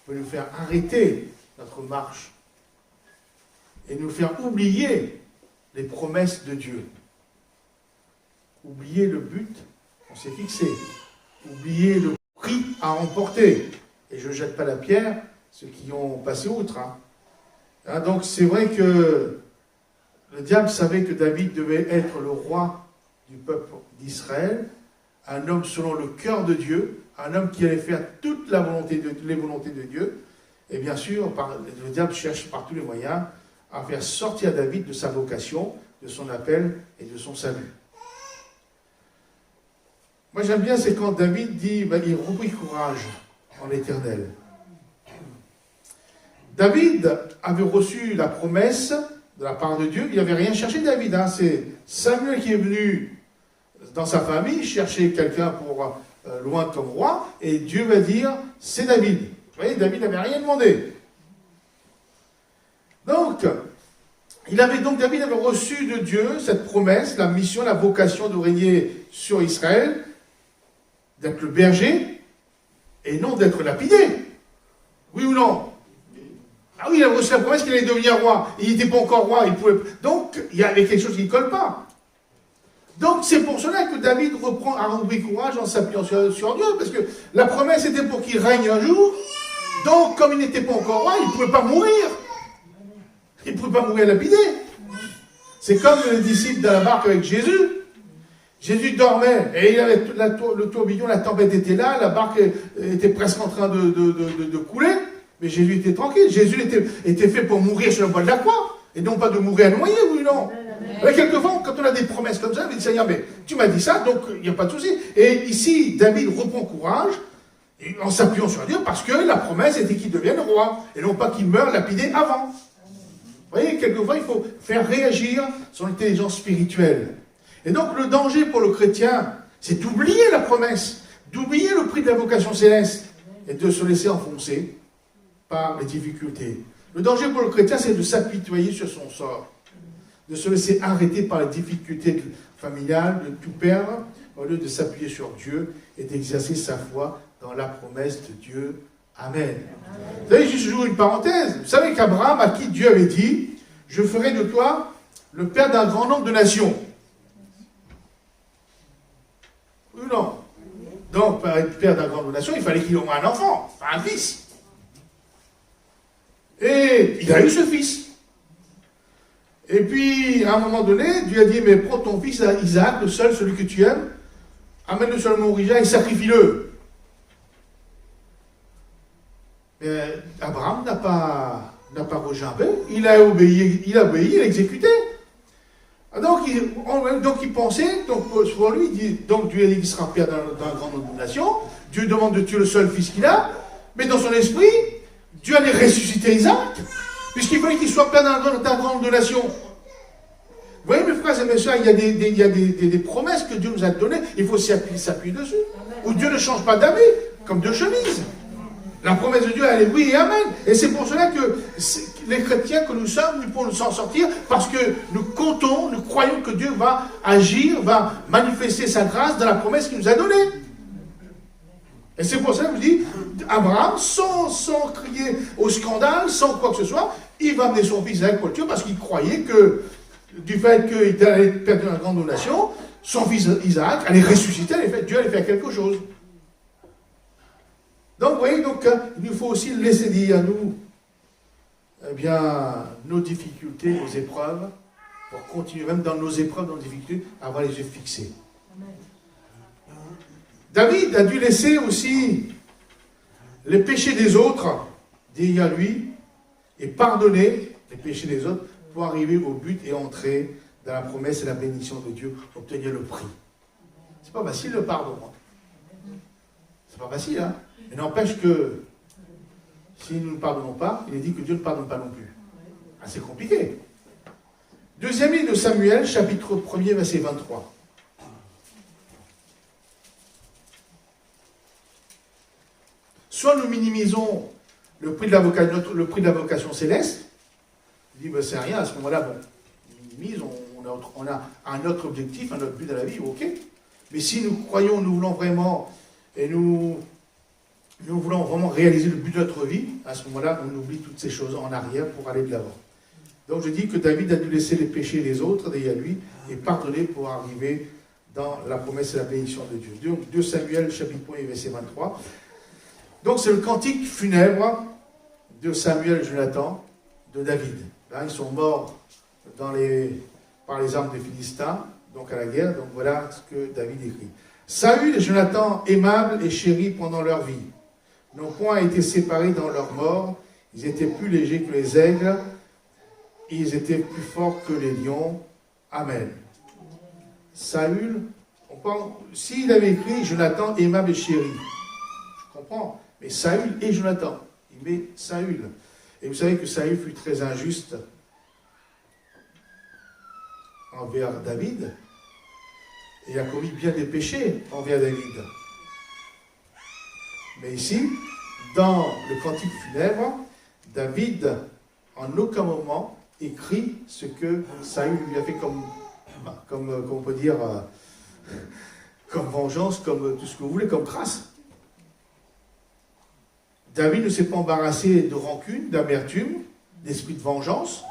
Peut nous faire arrêter notre marche. Et nous faire oublier les promesses de Dieu. Oublier le but qu'on s'est fixé. Oublier le prix à remporter. Et je ne jette pas la pierre, ceux qui ont passé outre. Donc c'est vrai que le diable savait que David devait être le roi du peuple d'Israël, un homme selon le cœur de Dieu, un homme qui allait faire toutes les volontés de Dieu. Et bien sûr, le diable cherche par tous les moyens à faire sortir David de sa vocation, de son appel et de son salut. Moi j'aime bien, c'est quand David dit, il reprit courage en l'Éternel. David avait reçu la promesse de la part de Dieu. Il n'avait rien cherché, David. C'est Samuel qui est venu dans sa famille chercher quelqu'un pour loin comme roi, et Dieu va dire, c'est David. Vous voyez, David n'avait rien demandé. Donc, David avait reçu de Dieu cette promesse, la mission, la vocation de régner sur Israël, d'être le berger et non d'être lapidé. Oui ou non? Ah oui, il a reçu la promesse qu'il allait devenir roi. Il n'était pas encore roi, il pouvait. Donc, il y avait quelque chose qui ne colle pas. Donc, c'est pour cela que David a repris courage en s'appuyant sur Dieu, parce que la promesse était pour qu'il règne un jour. Donc, comme il n'était pas encore roi, il ne pouvait pas mourir. Il ne pouvait pas mourir lapidé. C'est comme les disciples dans la barque avec Jésus. Jésus dormait et il avait le tourbillon, la tempête était là, la barque était presque en train de couler, mais Jésus était tranquille. Jésus était fait pour mourir sur le bois de la croix et non pas de mourir noyé, oui non. Mais quelquefois, quand on a des promesses comme ça, on dit Seigneur, mais tu m'as dit ça, donc il n'y a pas de souci. Et ici, David reprend courage en s'appuyant sur Dieu parce que la promesse était qu'il devienne roi et non pas qu'il meure lapidé avant. Vous voyez, quelquefois, il faut faire réagir son intelligence spirituelle. Et donc, le danger pour le chrétien, c'est d'oublier la promesse, d'oublier le prix de la vocation céleste et de se laisser enfoncer par les difficultés. Le danger pour le chrétien, c'est de s'apitoyer sur son sort, de se laisser arrêter par les difficultés familiales, de tout perdre, au lieu de s'appuyer sur Dieu et d'exercer sa foi dans la promesse de Dieu. Amen. Vous savez, juste joue une parenthèse. Vous savez qu'Abraham, à qui Dieu avait dit, je ferai de toi le père d'un grand nombre de nations. Oui ou non? Donc, pour être père d'un grand nombre de nations, il fallait qu'il ait au moins un enfant, enfin un fils. Et il a eu ce fils. Et puis, à un moment donné, Dieu a dit, mais prends ton fils Isaac, le seul, celui que tu aimes, amène-le sur le mont Moriah et sacrifie-le. Mais Abraham n'a pas regimbé, il a obéi, il a exécuté. Donc il pensait, donc pour lui, il dit, donc Dieu a dit qu'il sera père d'un grand nombre de nations, Dieu demande de tuer le seul fils qu'il a, mais dans son esprit, Dieu allait ressusciter Isaac, puisqu'il fallait qu'il soit père d'un grand nombre de nations. Vous voyez mes frères et mes soeurs, il y a des promesses que Dieu nous a données, il faut s'appuyer dessus. Ou Dieu ne change pas d'habit, comme de chemise. La promesse de Dieu, elle est oui et amen. Et c'est pour cela que les chrétiens que nous sommes, nous pouvons s'en sortir parce que nous comptons, nous croyons que Dieu va agir, va manifester sa grâce dans la promesse qu'il nous a donnée. Et c'est pour ça que je dis, Abraham, sans crier au scandale, sans quoi que ce soit, il va amener son fils Isaac pour le tuer parce qu'il croyait que, du fait qu'il allait perdre une grande nation, son fils Isaac allait ressusciter, Dieu allait faire quelque chose. Donc, vous voyez, il nous faut aussi laisser dire à nous, eh bien, nos difficultés, nos épreuves, pour continuer, même dans nos épreuves, dans nos difficultés, à avoir les yeux fixés. David a dû laisser aussi les péchés des autres derrière lui et pardonner les péchés des autres pour arriver au but et entrer dans la promesse et la bénédiction de Dieu, obtenir le prix. C'est pas facile le pardon. C'est pas facile, hein? Mais n'empêche que si nous ne pardonnons pas, il est dit que Dieu ne pardonne pas non plus. Ah, c'est compliqué. Deuxième livre de Samuel, chapitre 1er, verset 23. Soit nous minimisons le prix de la vocation céleste, on dit ben, c'est rien, à ce moment-là, bon, on minimise, on a un autre objectif, un autre but dans la vie, ok. Mais si nous croyons, nous voulons vraiment, et nous voulons vraiment réaliser le but de notre vie, à ce moment-là, on oublie toutes ces choses en arrière pour aller de l'avant. Donc je dis que David a dû laisser les péchés des autres derrière lui et pardonner pour arriver dans la promesse et la bénédiction de Dieu. Donc 2 Samuel, chapitre 1, verset 23. Donc c'est le cantique funèbre de Samuel et Jonathan, de David. Là, ils sont morts par les armes des Philistins, donc à la guerre. Donc voilà ce que David écrit. Saül et Jonathan, aimables et chéris pendant leur vie, n'ont point été séparés dans leur mort. Ils étaient plus légers que les aigles. Ils étaient plus forts que les lions. Amen. Saül, s'il avait écrit Jonathan, aimable et chéri, je comprends. Mais Saül et Jonathan, il met Saül. Et vous savez que Saül fut très injuste envers David. Et il a commis bien des péchés envers David. Mais ici, dans le cantique funèbre, David, en aucun moment, écrit ce que Saül lui a fait comme on peut dire, comme vengeance, comme tout ce que vous voulez, comme grâce. David ne s'est pas embarrassé de rancune, d'amertume, d'esprit de vengeance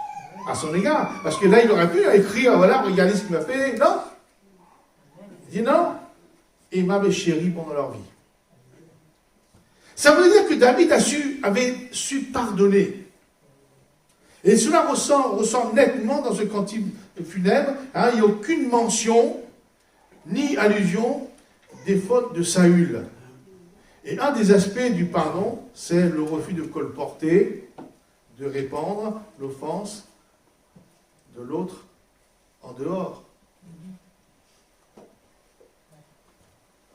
à son égard. Parce que là, il aurait pu écrire, voilà, regardez ce qu'il m'a fait. Non. Il dit non. Et m'avait chéri pendant leur vie. Ça veut dire que David avait su pardonner. Et cela ressort nettement dans ce cantique funèbre. Hein, il n'y a aucune mention, ni allusion des fautes de Saül. Et un des aspects du pardon, c'est le refus de colporter, de répandre l'offense de l'autre en dehors.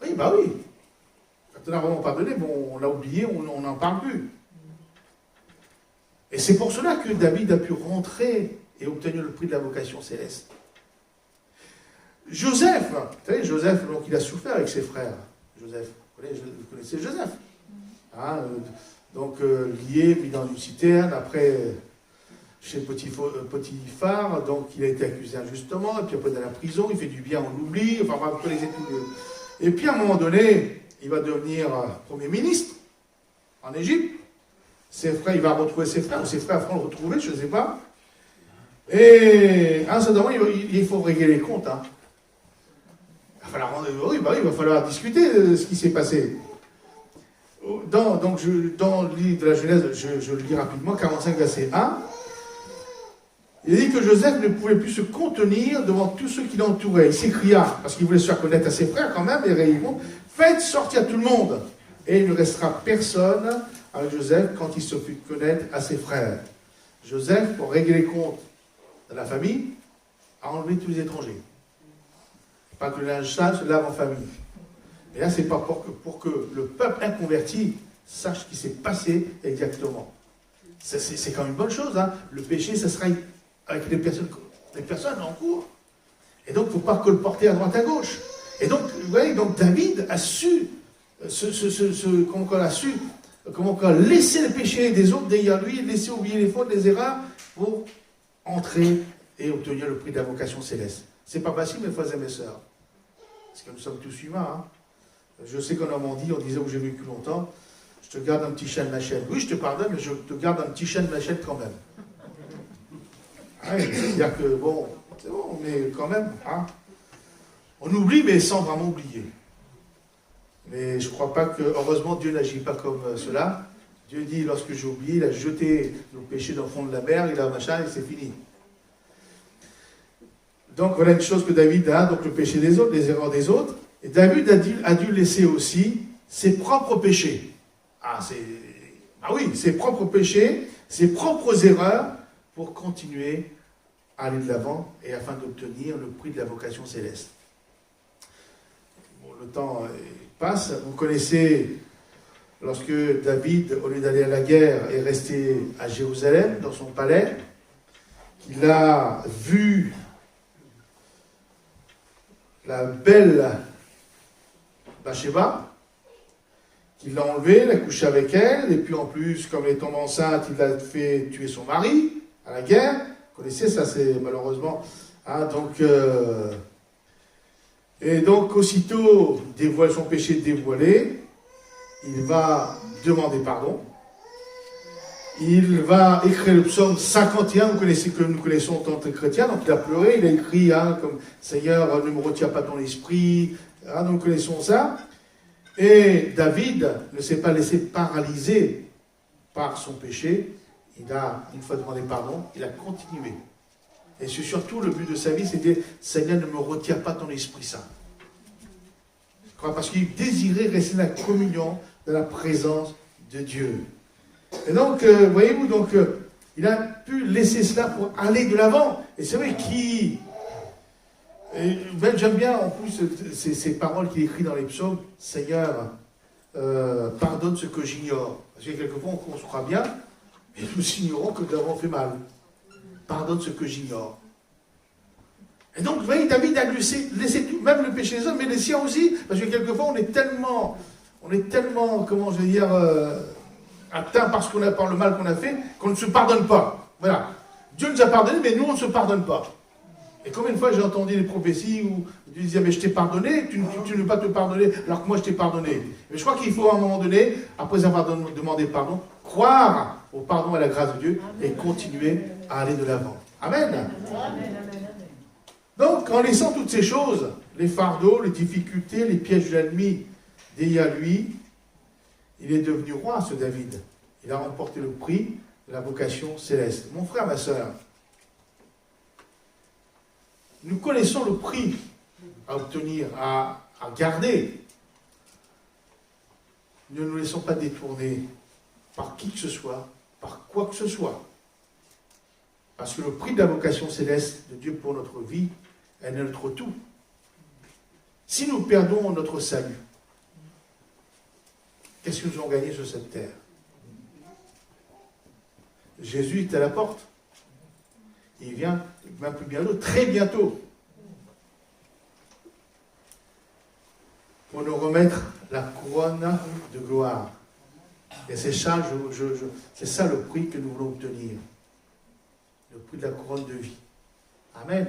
Oui, bah oui. Quand on a vraiment pardonné, bon, on l'a oublié, on n'en parle plus. Et c'est pour cela que David a pu rentrer et obtenir le prix de la vocation céleste. Joseph, vous savez, Joseph, donc, il a souffert avec ses frères. Joseph, vous connaissez Joseph, hein, donc lié, mis dans une citerne, après chez Potiphar, donc il a été accusé injustement, et puis après dans la prison, il fait du bien, on l'oublie, enfin vous connaissez tout le... Et puis à un moment donné, il va devenir Premier ministre en Égypte. Ses frères, il va retrouver ses frères, ou ses frères vont le retrouver, je ne sais pas. Et à un certain moment, il faut régler les comptes. Hein. Il va falloir discuter de ce qui s'est passé. Dans le livre de la Genèse, je le lis rapidement, 45 verset 1, il dit que Joseph ne pouvait plus se contenir devant tous ceux qui l'entouraient. Il s'écria, parce qu'il voulait se faire connaître à ses frères quand même, et réellement, faites sortir tout le monde, et il ne restera personne avec Joseph quand il se fit connaître à ses frères. Joseph, pour régler les comptes de la famille, a enlevé tous les étrangers. Pas que le linge sale se lave en famille. Et là, c'est pas pour que le peuple inconverti sache ce qui s'est passé exactement. C'est quand même une bonne chose. Hein. Le péché, ça sera avec les personnes en cours. Et donc, il ne faut pas colporter à droite à gauche. Et donc, vous voyez, donc David a su, comment laisser le péché des autres derrière lui, laisser oublier les fautes, les erreurs, pour entrer et obtenir le prix de la vocation céleste. C'est pas facile, mes frères et mes sœurs. Parce que nous sommes tous humains. Hein. Je sais qu'en Normandie, on disait où j'ai vécu longtemps, je te garde un petit chien de ma chaîne. Oui, je te pardonne, mais je te garde un petit chien de ma chaîne quand même. Ouais, c'est-à-dire que, bon, c'est bon, mais quand même, hein, on oublie, mais sans vraiment oublier. Mais je ne crois pas que, heureusement, Dieu n'agit pas comme cela. Dieu dit, lorsque j'ai oublié, il a jeté le péché dans le fond de la mer, il a machin, et c'est fini. Donc voilà une chose que David a, donc le péché des autres, les erreurs des autres. Et David a dû laisser aussi ses propres péchés. Ah oui, ses propres péchés, ses propres erreurs, pour continuer à aller de l'avant et afin d'obtenir le prix de la vocation céleste. Bon, le temps passe. Vous connaissez, lorsque David, au lieu d'aller à la guerre, est resté à Jérusalem, dans son palais, qu'il a vu la belle Bathsheba, qu'il l'a enlevée, l'a couché avec elle, et puis en plus, comme elle est tombée enceinte, il a fait tuer son mari à la guerre. Vous connaissez ça, c'est malheureusement. Hein, et donc, aussitôt, son péché dévoilé, il va demander pardon. Il va écrire le psaume 51, que nous connaissons en tant que chrétiens. Donc il a pleuré, il a écrit comme Seigneur, ne me retire pas ton esprit. Hein, nous connaissons ça. Et David ne s'est pas laissé paralyser par son péché. Il a, une fois demandé pardon, il a continué. Et c'est surtout le but de sa vie, c'était Seigneur, ne me retire pas ton esprit saint. Parce qu'il désirait rester dans la communion, dans la présence de Dieu. Et donc, voyez-vous, il a pu laisser cela pour aller de l'avant. Et c'est vrai j'aime bien en plus ces paroles qu'il écrit dans les psaumes. Seigneur, pardonne ce que j'ignore. Parce que quelquefois on se croit bien, et nous ignorons que nous avons fait mal. Pardonne ce que j'ignore. Et donc, vous voyez, David a laissé tout, même le péché des hommes, mais les siens aussi, parce que quelquefois on est tellement, comment je vais dire, atteint par le mal qu'on a fait, qu'on ne se pardonne pas. Voilà. Dieu nous a pardonné, mais nous, on ne se pardonne pas. Et combien de fois j'ai entendu des prophéties où Dieu disait, mais je t'ai pardonné, tu ne veux pas te pardonner, alors que moi je t'ai pardonné. Mais je crois qu'il faut à un moment donné, après avoir demandé pardon, croire au pardon et à la grâce de Dieu et continuer à aller de l'avant. Amen. Donc, en laissant toutes ces choses, les fardeaux, les difficultés, les pièges de l'ennemi derrière lui, il est devenu roi, ce David. Il a remporté le prix de la vocation céleste. Mon frère, ma soeur, nous connaissons le prix à obtenir, à garder. Ne nous laissons pas détourner par qui que ce soit, par quoi que ce soit. Parce que le prix de la vocation céleste de Dieu pour notre vie est notre tout. Si nous perdons notre salut, qu'est-ce que nous avons gagné sur cette terre? Jésus est à la porte. Il vient même plus bientôt, très bientôt, pour nous remettre la couronne de gloire. Et c'est ça, c'est ça le prix que nous voulons obtenir. Le prix de la couronne de vie. Amen.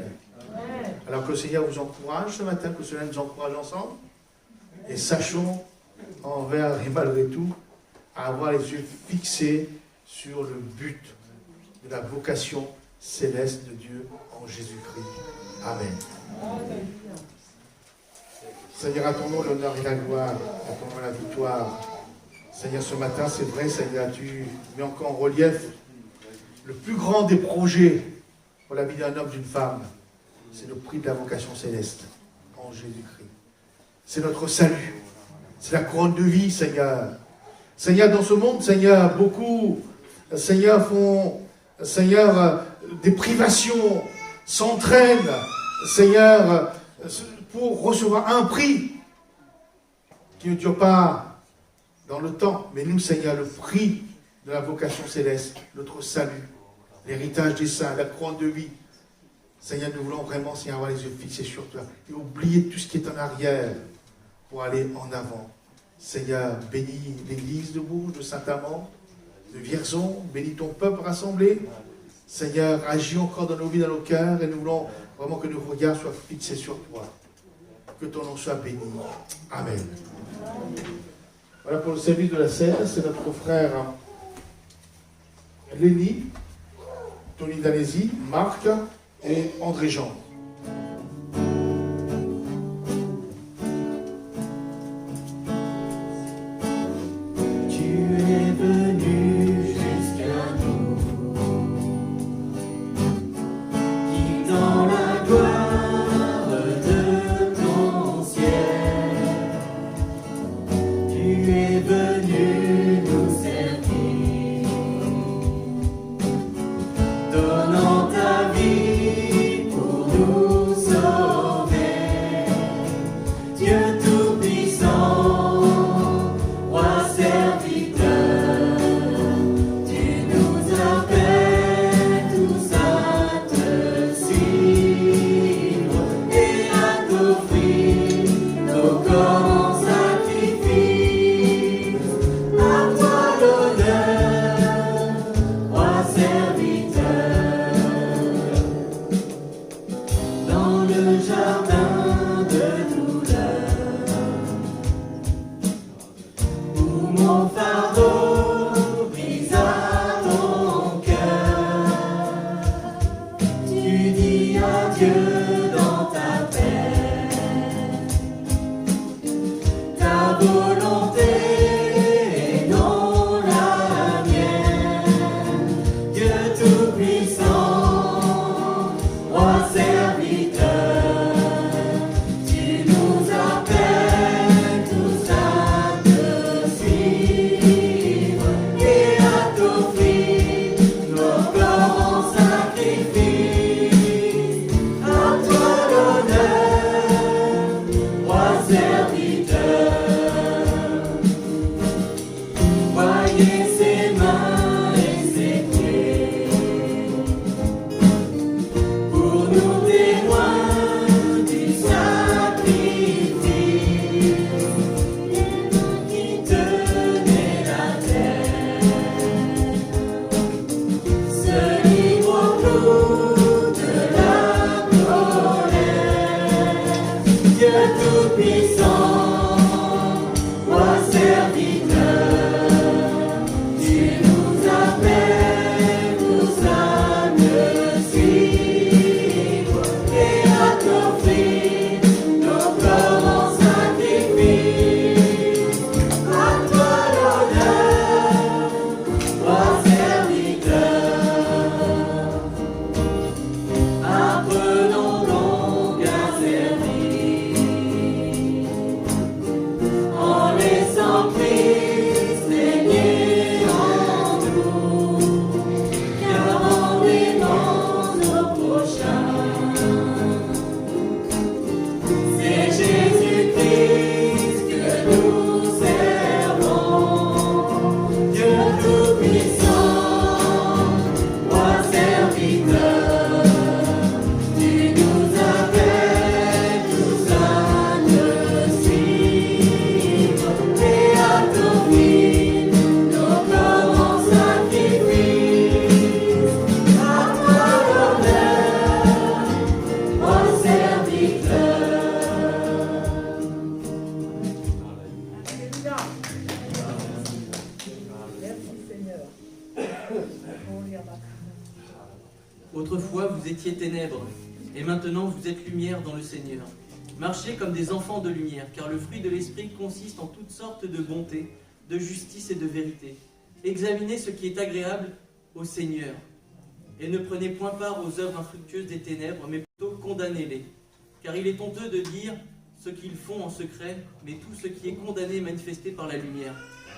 Amen. Alors que le Seigneur vous encourage ce matin, que cela nous encourage ensemble. Et sachons, envers et malgré tout, à avoir les yeux fixés sur le but de la vocation céleste de Dieu en Jésus-Christ. Amen. Amen. Seigneur, à ton nom l'honneur et la gloire, à ton nom la victoire. Seigneur, ce matin, c'est vrai, Seigneur, tu mets encore en relief le plus grand des projets pour la vie d'un homme, d'une femme. C'est le prix de la vocation céleste en Jésus-Christ. C'est notre salut. C'est la couronne de vie, Seigneur. Seigneur, dans ce monde, Seigneur, beaucoup, Seigneur, font, Seigneur, des privations, s'entraînent, Seigneur, pour recevoir un prix qui ne dure pas dans le temps. Mais nous, Seigneur, le prix de la vocation céleste, notre salut, l'héritage des saints, la couronne de vie. Seigneur, nous voulons vraiment, Seigneur, avoir les yeux fixés sur toi et oublier tout ce qui est en arrière pour aller en avant. Seigneur, bénis l'église de Bourges, de Saint-Amand, de Vierzon, bénis ton peuple rassemblé. Seigneur, agis encore dans nos vies, dans nos cœurs, et nous voulons vraiment que nos regards soient fixés sur toi. Que ton nom soit béni. Amen. Voilà pour le service de la scène, c'est notre frère Léni, Tony Danesi, Marc et André Jean. Donnant ta vie pour nous serviteur. Autrefois, vous étiez ténèbres, et maintenant vous êtes lumière dans le Seigneur. Marchez comme des enfants de lumière, car le fruit de l'Esprit consiste en toutes sortes de bonté, de justice et de vérité. Examinez ce qui est agréable au Seigneur, et ne prenez point part aux œuvres infructueuses des ténèbres, mais plutôt condamnez-les. Car il est honteux de dire ce qu'ils font en secret, mais tout ce qui est condamné est manifesté par la lumière.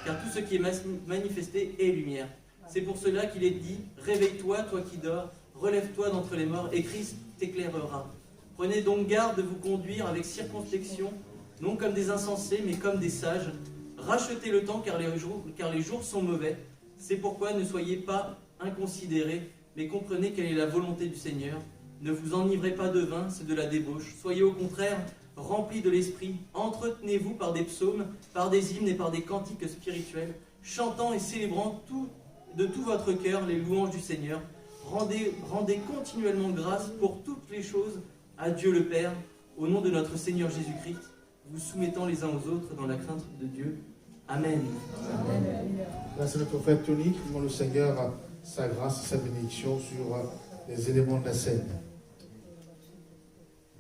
Car tout ce qui est manifesté est lumière. C'est pour cela qu'il est dit, réveille-toi, toi qui dors, relève-toi d'entre les morts, et Christ t'éclairera. Prenez donc garde de vous conduire avec circonspection, non comme des insensés, mais comme des sages. Rachetez le temps, car les jours sont mauvais. C'est pourquoi ne soyez pas inconsidérés, mais comprenez quelle est la volonté du Seigneur. Ne vous enivrez pas de vin, c'est de la débauche. Soyez au contraire remplis de l'esprit. Entretenez-vous par des psaumes, par des hymnes et par des cantiques spirituels, chantant et célébrant de tout votre cœur les louanges du Seigneur. Rendez continuellement grâce pour toutes les choses à Dieu le Père, au nom de notre Seigneur Jésus-Christ, vous soumettant les uns aux autres dans la crainte de Dieu. Amen. Grâce à notre frère Tony, qui demande au Seigneur sa grâce et sa bénédiction sur les éléments de la scène.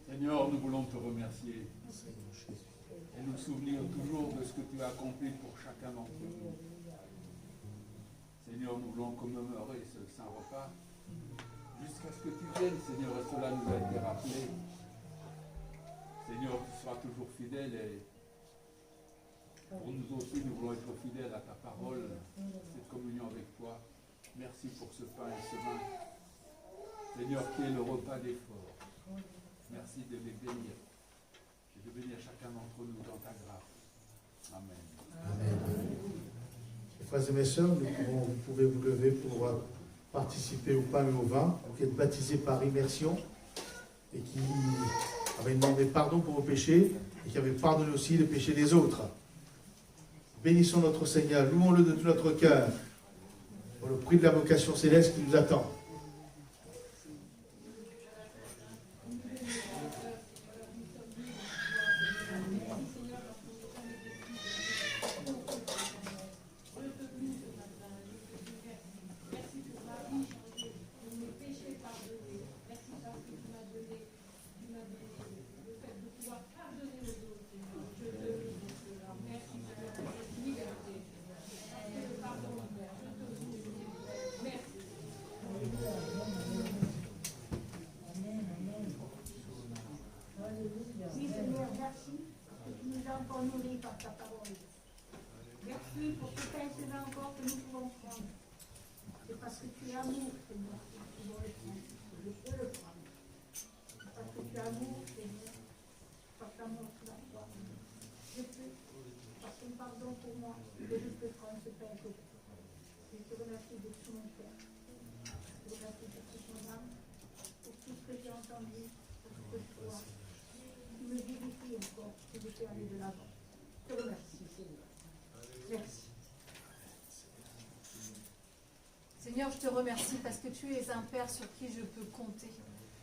Seigneur, nous voulons te remercier et nous souvenir toujours de ce que tu as accompli pour chacun d'entre nous. Seigneur, nous voulons commémorer ce saint repas jusqu'à ce que tu viennes, Seigneur, et cela nous a été rappelé. Seigneur, tu seras toujours fidèle et pour nous aussi, nous voulons être fidèles à ta parole, cette communion avec toi. Merci pour ce pain et ce vin. Seigneur, qui est le repas des forts. Merci de les bénir et de bénir chacun d'entre nous dans ta grâce. Amen. Amen. Frères et mes sœurs, vous pouvez vous lever pour participer au pain et au vin, vous qui êtes baptisés par immersion et qui avez demandé pardon pour vos péchés et qui avez pardonné aussi les péchés des autres. Bénissons notre Seigneur, louons-le de tout notre cœur pour le prix de la vocation céleste qui nous attend. Nourris par ta parole. Merci pour ce pain et ce vin encore que nous pouvons prendre. C'est parce que tu es amour, Seigneur, que nous pouvons le prendre. Je peux le prendre. Parce que tu es amour, Seigneur, par ta mort sur la croix. Je peux, par ton pardon pour moi, que je peux prendre ce pain et ce vin. Je te remercie de tout mon cœur. Je te remercie de toute mon âme, pour tout ce que j'ai entendu, pour tout ce que je vois. Tu me vivifies encore, que je peux aller de l'avant. Je te remercie, Seigneur. Merci. Seigneur, je te remercie parce que tu es un Père sur qui je peux compter.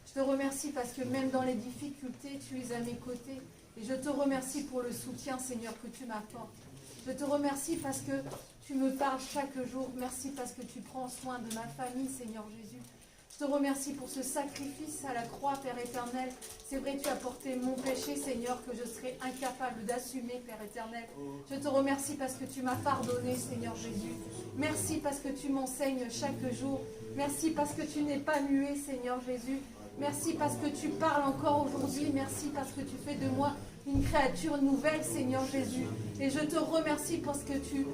Je te remercie parce que même dans les difficultés, tu es à mes côtés. Et je te remercie pour le soutien, Seigneur, que tu m'apportes. Je te remercie parce que tu me parles chaque jour. Merci parce que tu prends soin de ma famille, Seigneur Jésus. Je te remercie pour ce sacrifice à la croix, Père éternel. C'est vrai, tu as porté mon péché, Seigneur, que je serais incapable d'assumer, Père éternel. Je te remercie parce que tu m'as pardonné, Seigneur Jésus. Merci parce que tu m'enseignes chaque jour. Merci parce que tu n'es pas muet, Seigneur Jésus. Merci parce que tu parles encore aujourd'hui. Merci parce que tu fais de moi une créature nouvelle, Seigneur Jésus. Et je te remercie parce que tu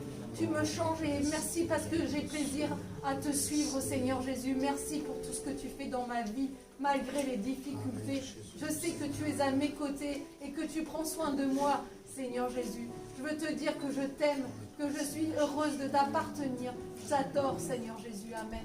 me changes et merci parce que j'ai plaisir à te suivre, Seigneur Jésus. Merci pour tout ce que tu fais dans ma vie, malgré les difficultés. Je sais que tu es à mes côtés et que tu prends soin de moi, Seigneur Jésus. Je veux te dire que je t'aime, que je suis heureuse de t'appartenir. J'adore, Seigneur Jésus. Amen.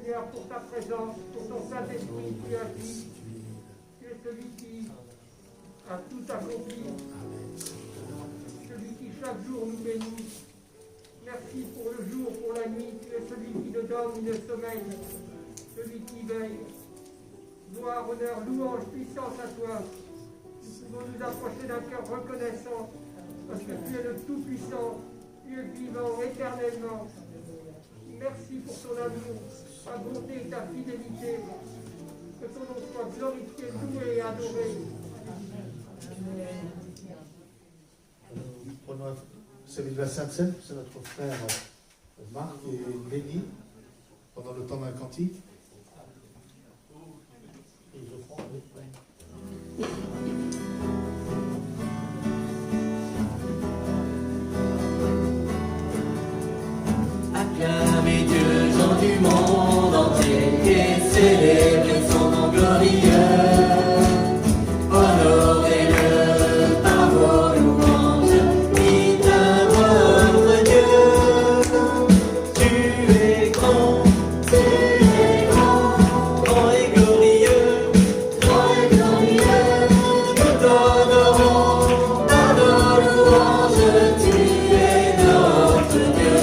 Seigneur, pour ta présence, pour ton Saint-Esprit qui agit. Tu es celui qui a tout accompli. Celui qui chaque jour nous bénit. Merci pour le jour, pour la nuit. Tu es celui qui nous donne une semaine, celui qui veille. Gloire, honneur, louange, puissance à toi. Nous pouvons nous approcher d'un cœur reconnaissant, parce que tu es le Tout-Puissant, tu es vivant éternellement. Merci pour ton amour, ta bonté et ta fidélité. Que ton nom soit glorifié, loué et adoré. Nous prenons celui de la Sainte-Seine, c'est notre frère Marc et Lénie, pendant le temps d'un cantique. Et je prends Acclamez Dieu, gens du monde entier, et célébrez son nom glorieux. Honorez-le par vos louanges, dites à votre Dieu. Tu es grand, grand et glorieux, nous t'honorons par nos louanges, tu es notre Dieu.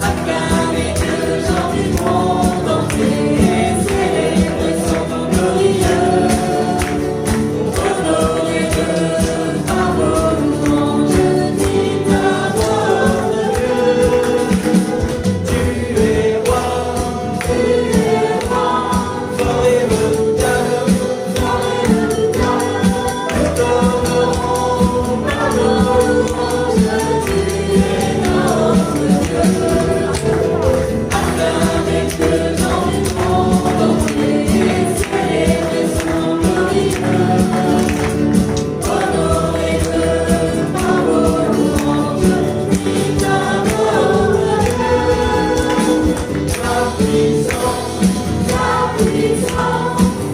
Acclamez Dieu, gens du monde entier, et célébrez son nom glorieux. Honorez-le par vos louanges, dites à votre Dieu. Tu es roi, fort et redoutable, nous t'honorons par nos louanges, tu es notre Dieu. Acclamez Dieu, gens du monde entier, et célébrez son nom glorieux. Honorez-le par vos louanges, dites à votre Dieu. La puissance,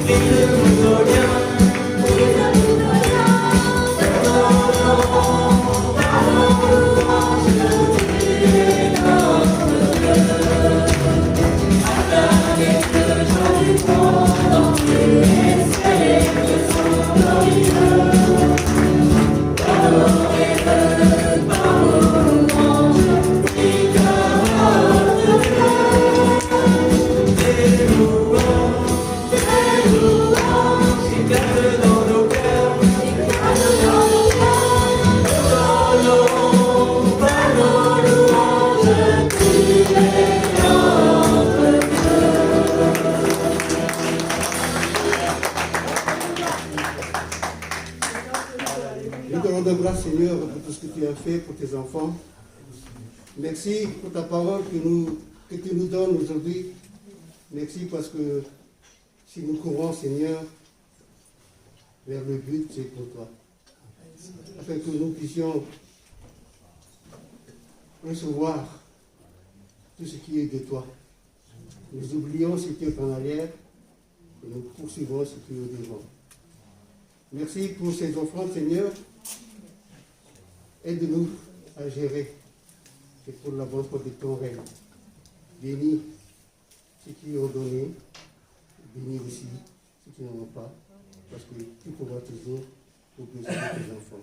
brise nos liens, nous t'honorons par nos louanges, tu es notre Dieu. Acclamez Dieu, gens du monde entier, et célébrez son nom glorieux. Honorez-le par vos louanges, dites à votre Dieu. Des louanges, éclatent dans nos cœurs, nous t'honorons par nos louanges, tu es notre Nous te rendons grâce, Seigneur, pour tout ce que tu as fait pour tes enfants. Merci pour ta parole que tu nous donnes aujourd'hui. Merci parce que si nous courons, Seigneur, vers le but, c'est pour toi. Afin que nous puissions recevoir tout ce qui est de toi. Nous oublions ce qui est en arrière et nous poursuivons ce qui est devant. Merci pour ces offrandes, Seigneur. Aide-nous à gérer. C'est pour la bonne foi de ton règne. Bénis ceux qui ont donné. Bénis aussi ceux qui n'en ont pas. Parce que tu pourras toujours pour besoin de tes enfants.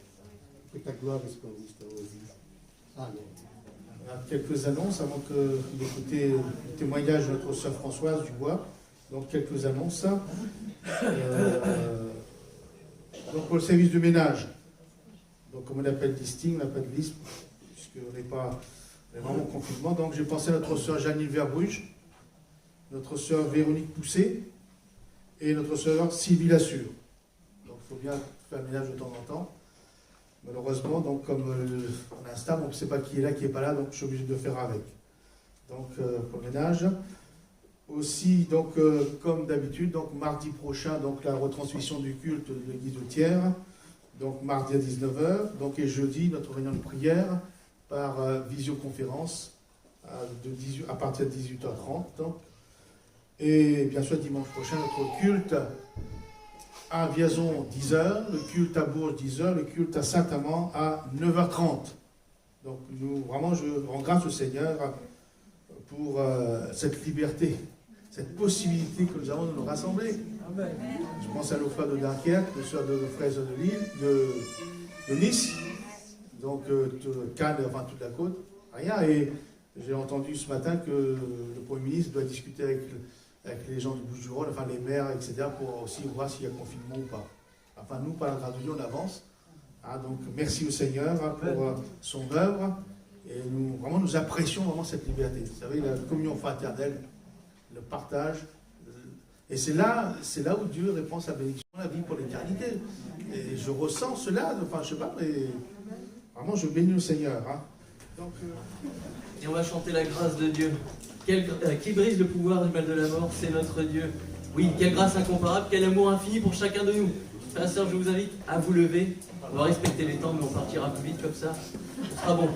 Que ta gloire resplendisse dans nos vies. Amen. Quelques annonces avant que d'écouter le témoignage de notre sœur Françoise Dubois. Donc quelques annonces. Donc pour le service de ménage, donc comme on appelle listing, on n'a pas de liste, puisqu'on n'est pas vraiment en confinement. Donc j'ai pensé à notre sœur Janine Verbruge, notre sœur Véronique Pousset et notre sœur Sylvie Lassure. Donc il faut bien faire le ménage de temps en temps. Malheureusement, donc comme on a un stade, on ne sait pas qui est là, qui n'est pas là, donc je suis obligé de faire avec. Donc pour le ménage. Aussi, donc, comme d'habitude, donc mardi prochain, donc la retransmission du culte de l'église de Thiers, donc mardi à 19h, donc et jeudi, notre réunion de prière par visioconférence à partir de 18h30. Donc. Et bien sûr, dimanche prochain, notre culte à Vierzon, 10h, le culte à Bourges, 10h, le culte à Saint-Amand à 9h30. Donc, nous, vraiment, je rends grâce au Seigneur pour cette liberté, cette possibilité que nous avons de nous rassembler. Amen. Je pense à nos frères de Dunkerque, nos frères de Lille, de Nice, donc de Cannes, enfin toute la côte, rien. Et j'ai entendu ce matin que le Premier ministre doit discuter avec les gens du Bouches-du-Rhône, enfin les maires, etc., pour aussi voir s'il y a confinement ou pas. Enfin, nous, par la grâce de Dieu, on avance. Donc, merci au Seigneur pour son œuvre. Et nous apprécions vraiment cette liberté. Vous savez, la communion fraternelle, le partage. Et c'est là où Dieu répand sa bénédiction, la vie pour l'éternité. Et je ressens cela, enfin, je sais pas, mais vraiment, je bénis le Seigneur. Donc, Et on va chanter la grâce de Dieu. Qui brise le pouvoir du mal de la mort, c'est notre Dieu. Oui, quelle grâce incomparable, quel amour infini pour chacun de nous. Frères et sœurs, je vous invite à vous lever. On va respecter les temps, mais on partira plus vite comme ça. Ce sera bon.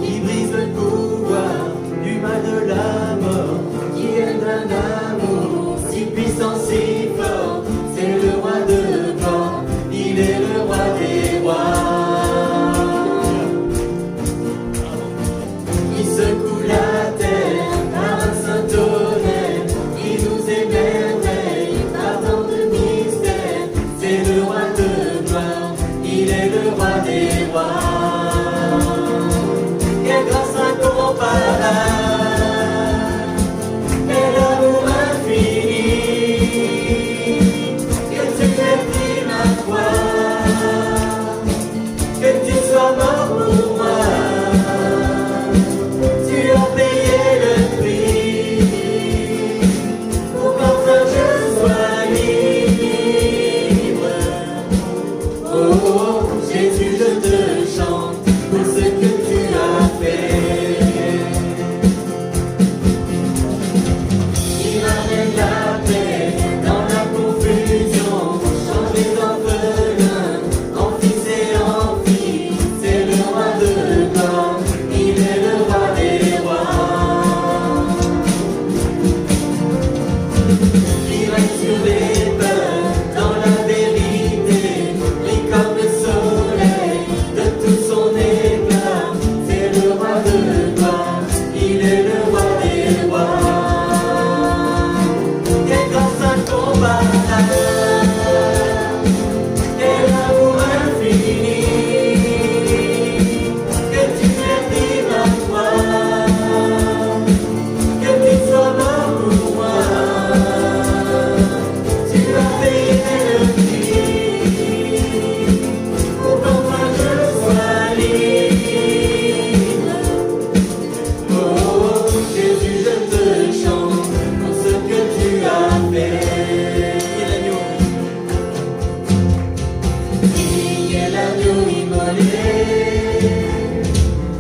Qui brise le pouvoir du mal de la mort, qui est d'un amour si puissant, si fort, c'est le roi de gloire, il est le roi des rois. Qui secoue la terre par un saint tonnerre, qui nous émerveille par tant de mystères, c'est le roi de gloire, il est le roi des rois. Quelle grâce incomparable, quel amour infini, que tu aies pris ma croix, que tu sois mort pour moi, tu as payé le prix, pour qu'enfin je sois libre. Oh Jésus, je te chante pour ce que tu as fait. Il ramène la paix dans la confusion, change les orphelins en fils et en filles. C'est le roi de gloire, il est le roi des rois. Il règne sur les peurs dans la vérité, brille comme le soleil de tout son éclat. C'est le roi de gloire, il est le roi des rois. Quelle grâce incomparable, quel amour infini, que tu aies pris ma croix, que tu sois mort pour moi, tu as payé le prix, pour qu'enfin je sois libre. Oh Jésus, je te chante pour ce que tu as fait. Digne est l'agneau immolé,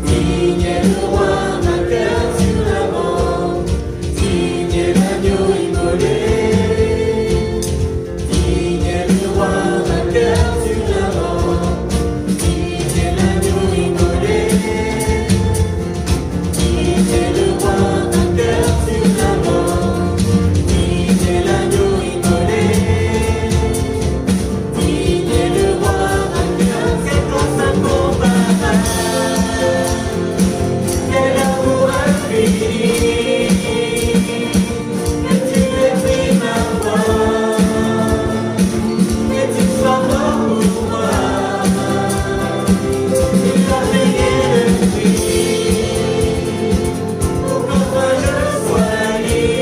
digne est le roi vainqueur sur la mort, digne est l'agneau immolé, digne est le roi vainqueur sur la mort, digne est l'agneau immolé, digne est le roi vainqueur sur la mort, digne est l'agneau immolé, digne est le roi vainqueur. Quelle grâce incomparable, quel amour infini, que tu aies pris ma croix, que tu sois mort pour moi, tu as payé le prix, pour qu'enfin je sois libre.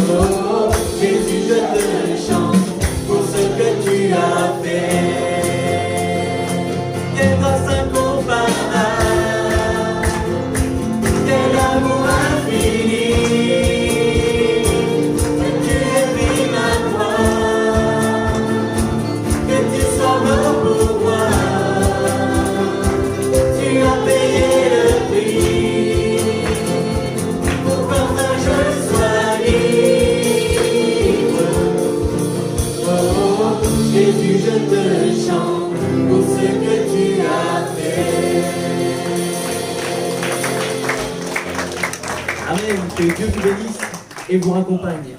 Oh Jésus, je te chante pour ce que tu as fait. Quelle grâce incomparable, quel amour infini, que tu aies pris ma croix, que tu sois mort pour moi, tu as payé le prix, pour qu'enfin je sois libre. Oh Jésus, je te chante pour ce que tu as fait. Amen. Que Dieu vous bénisse et vous raccompagne.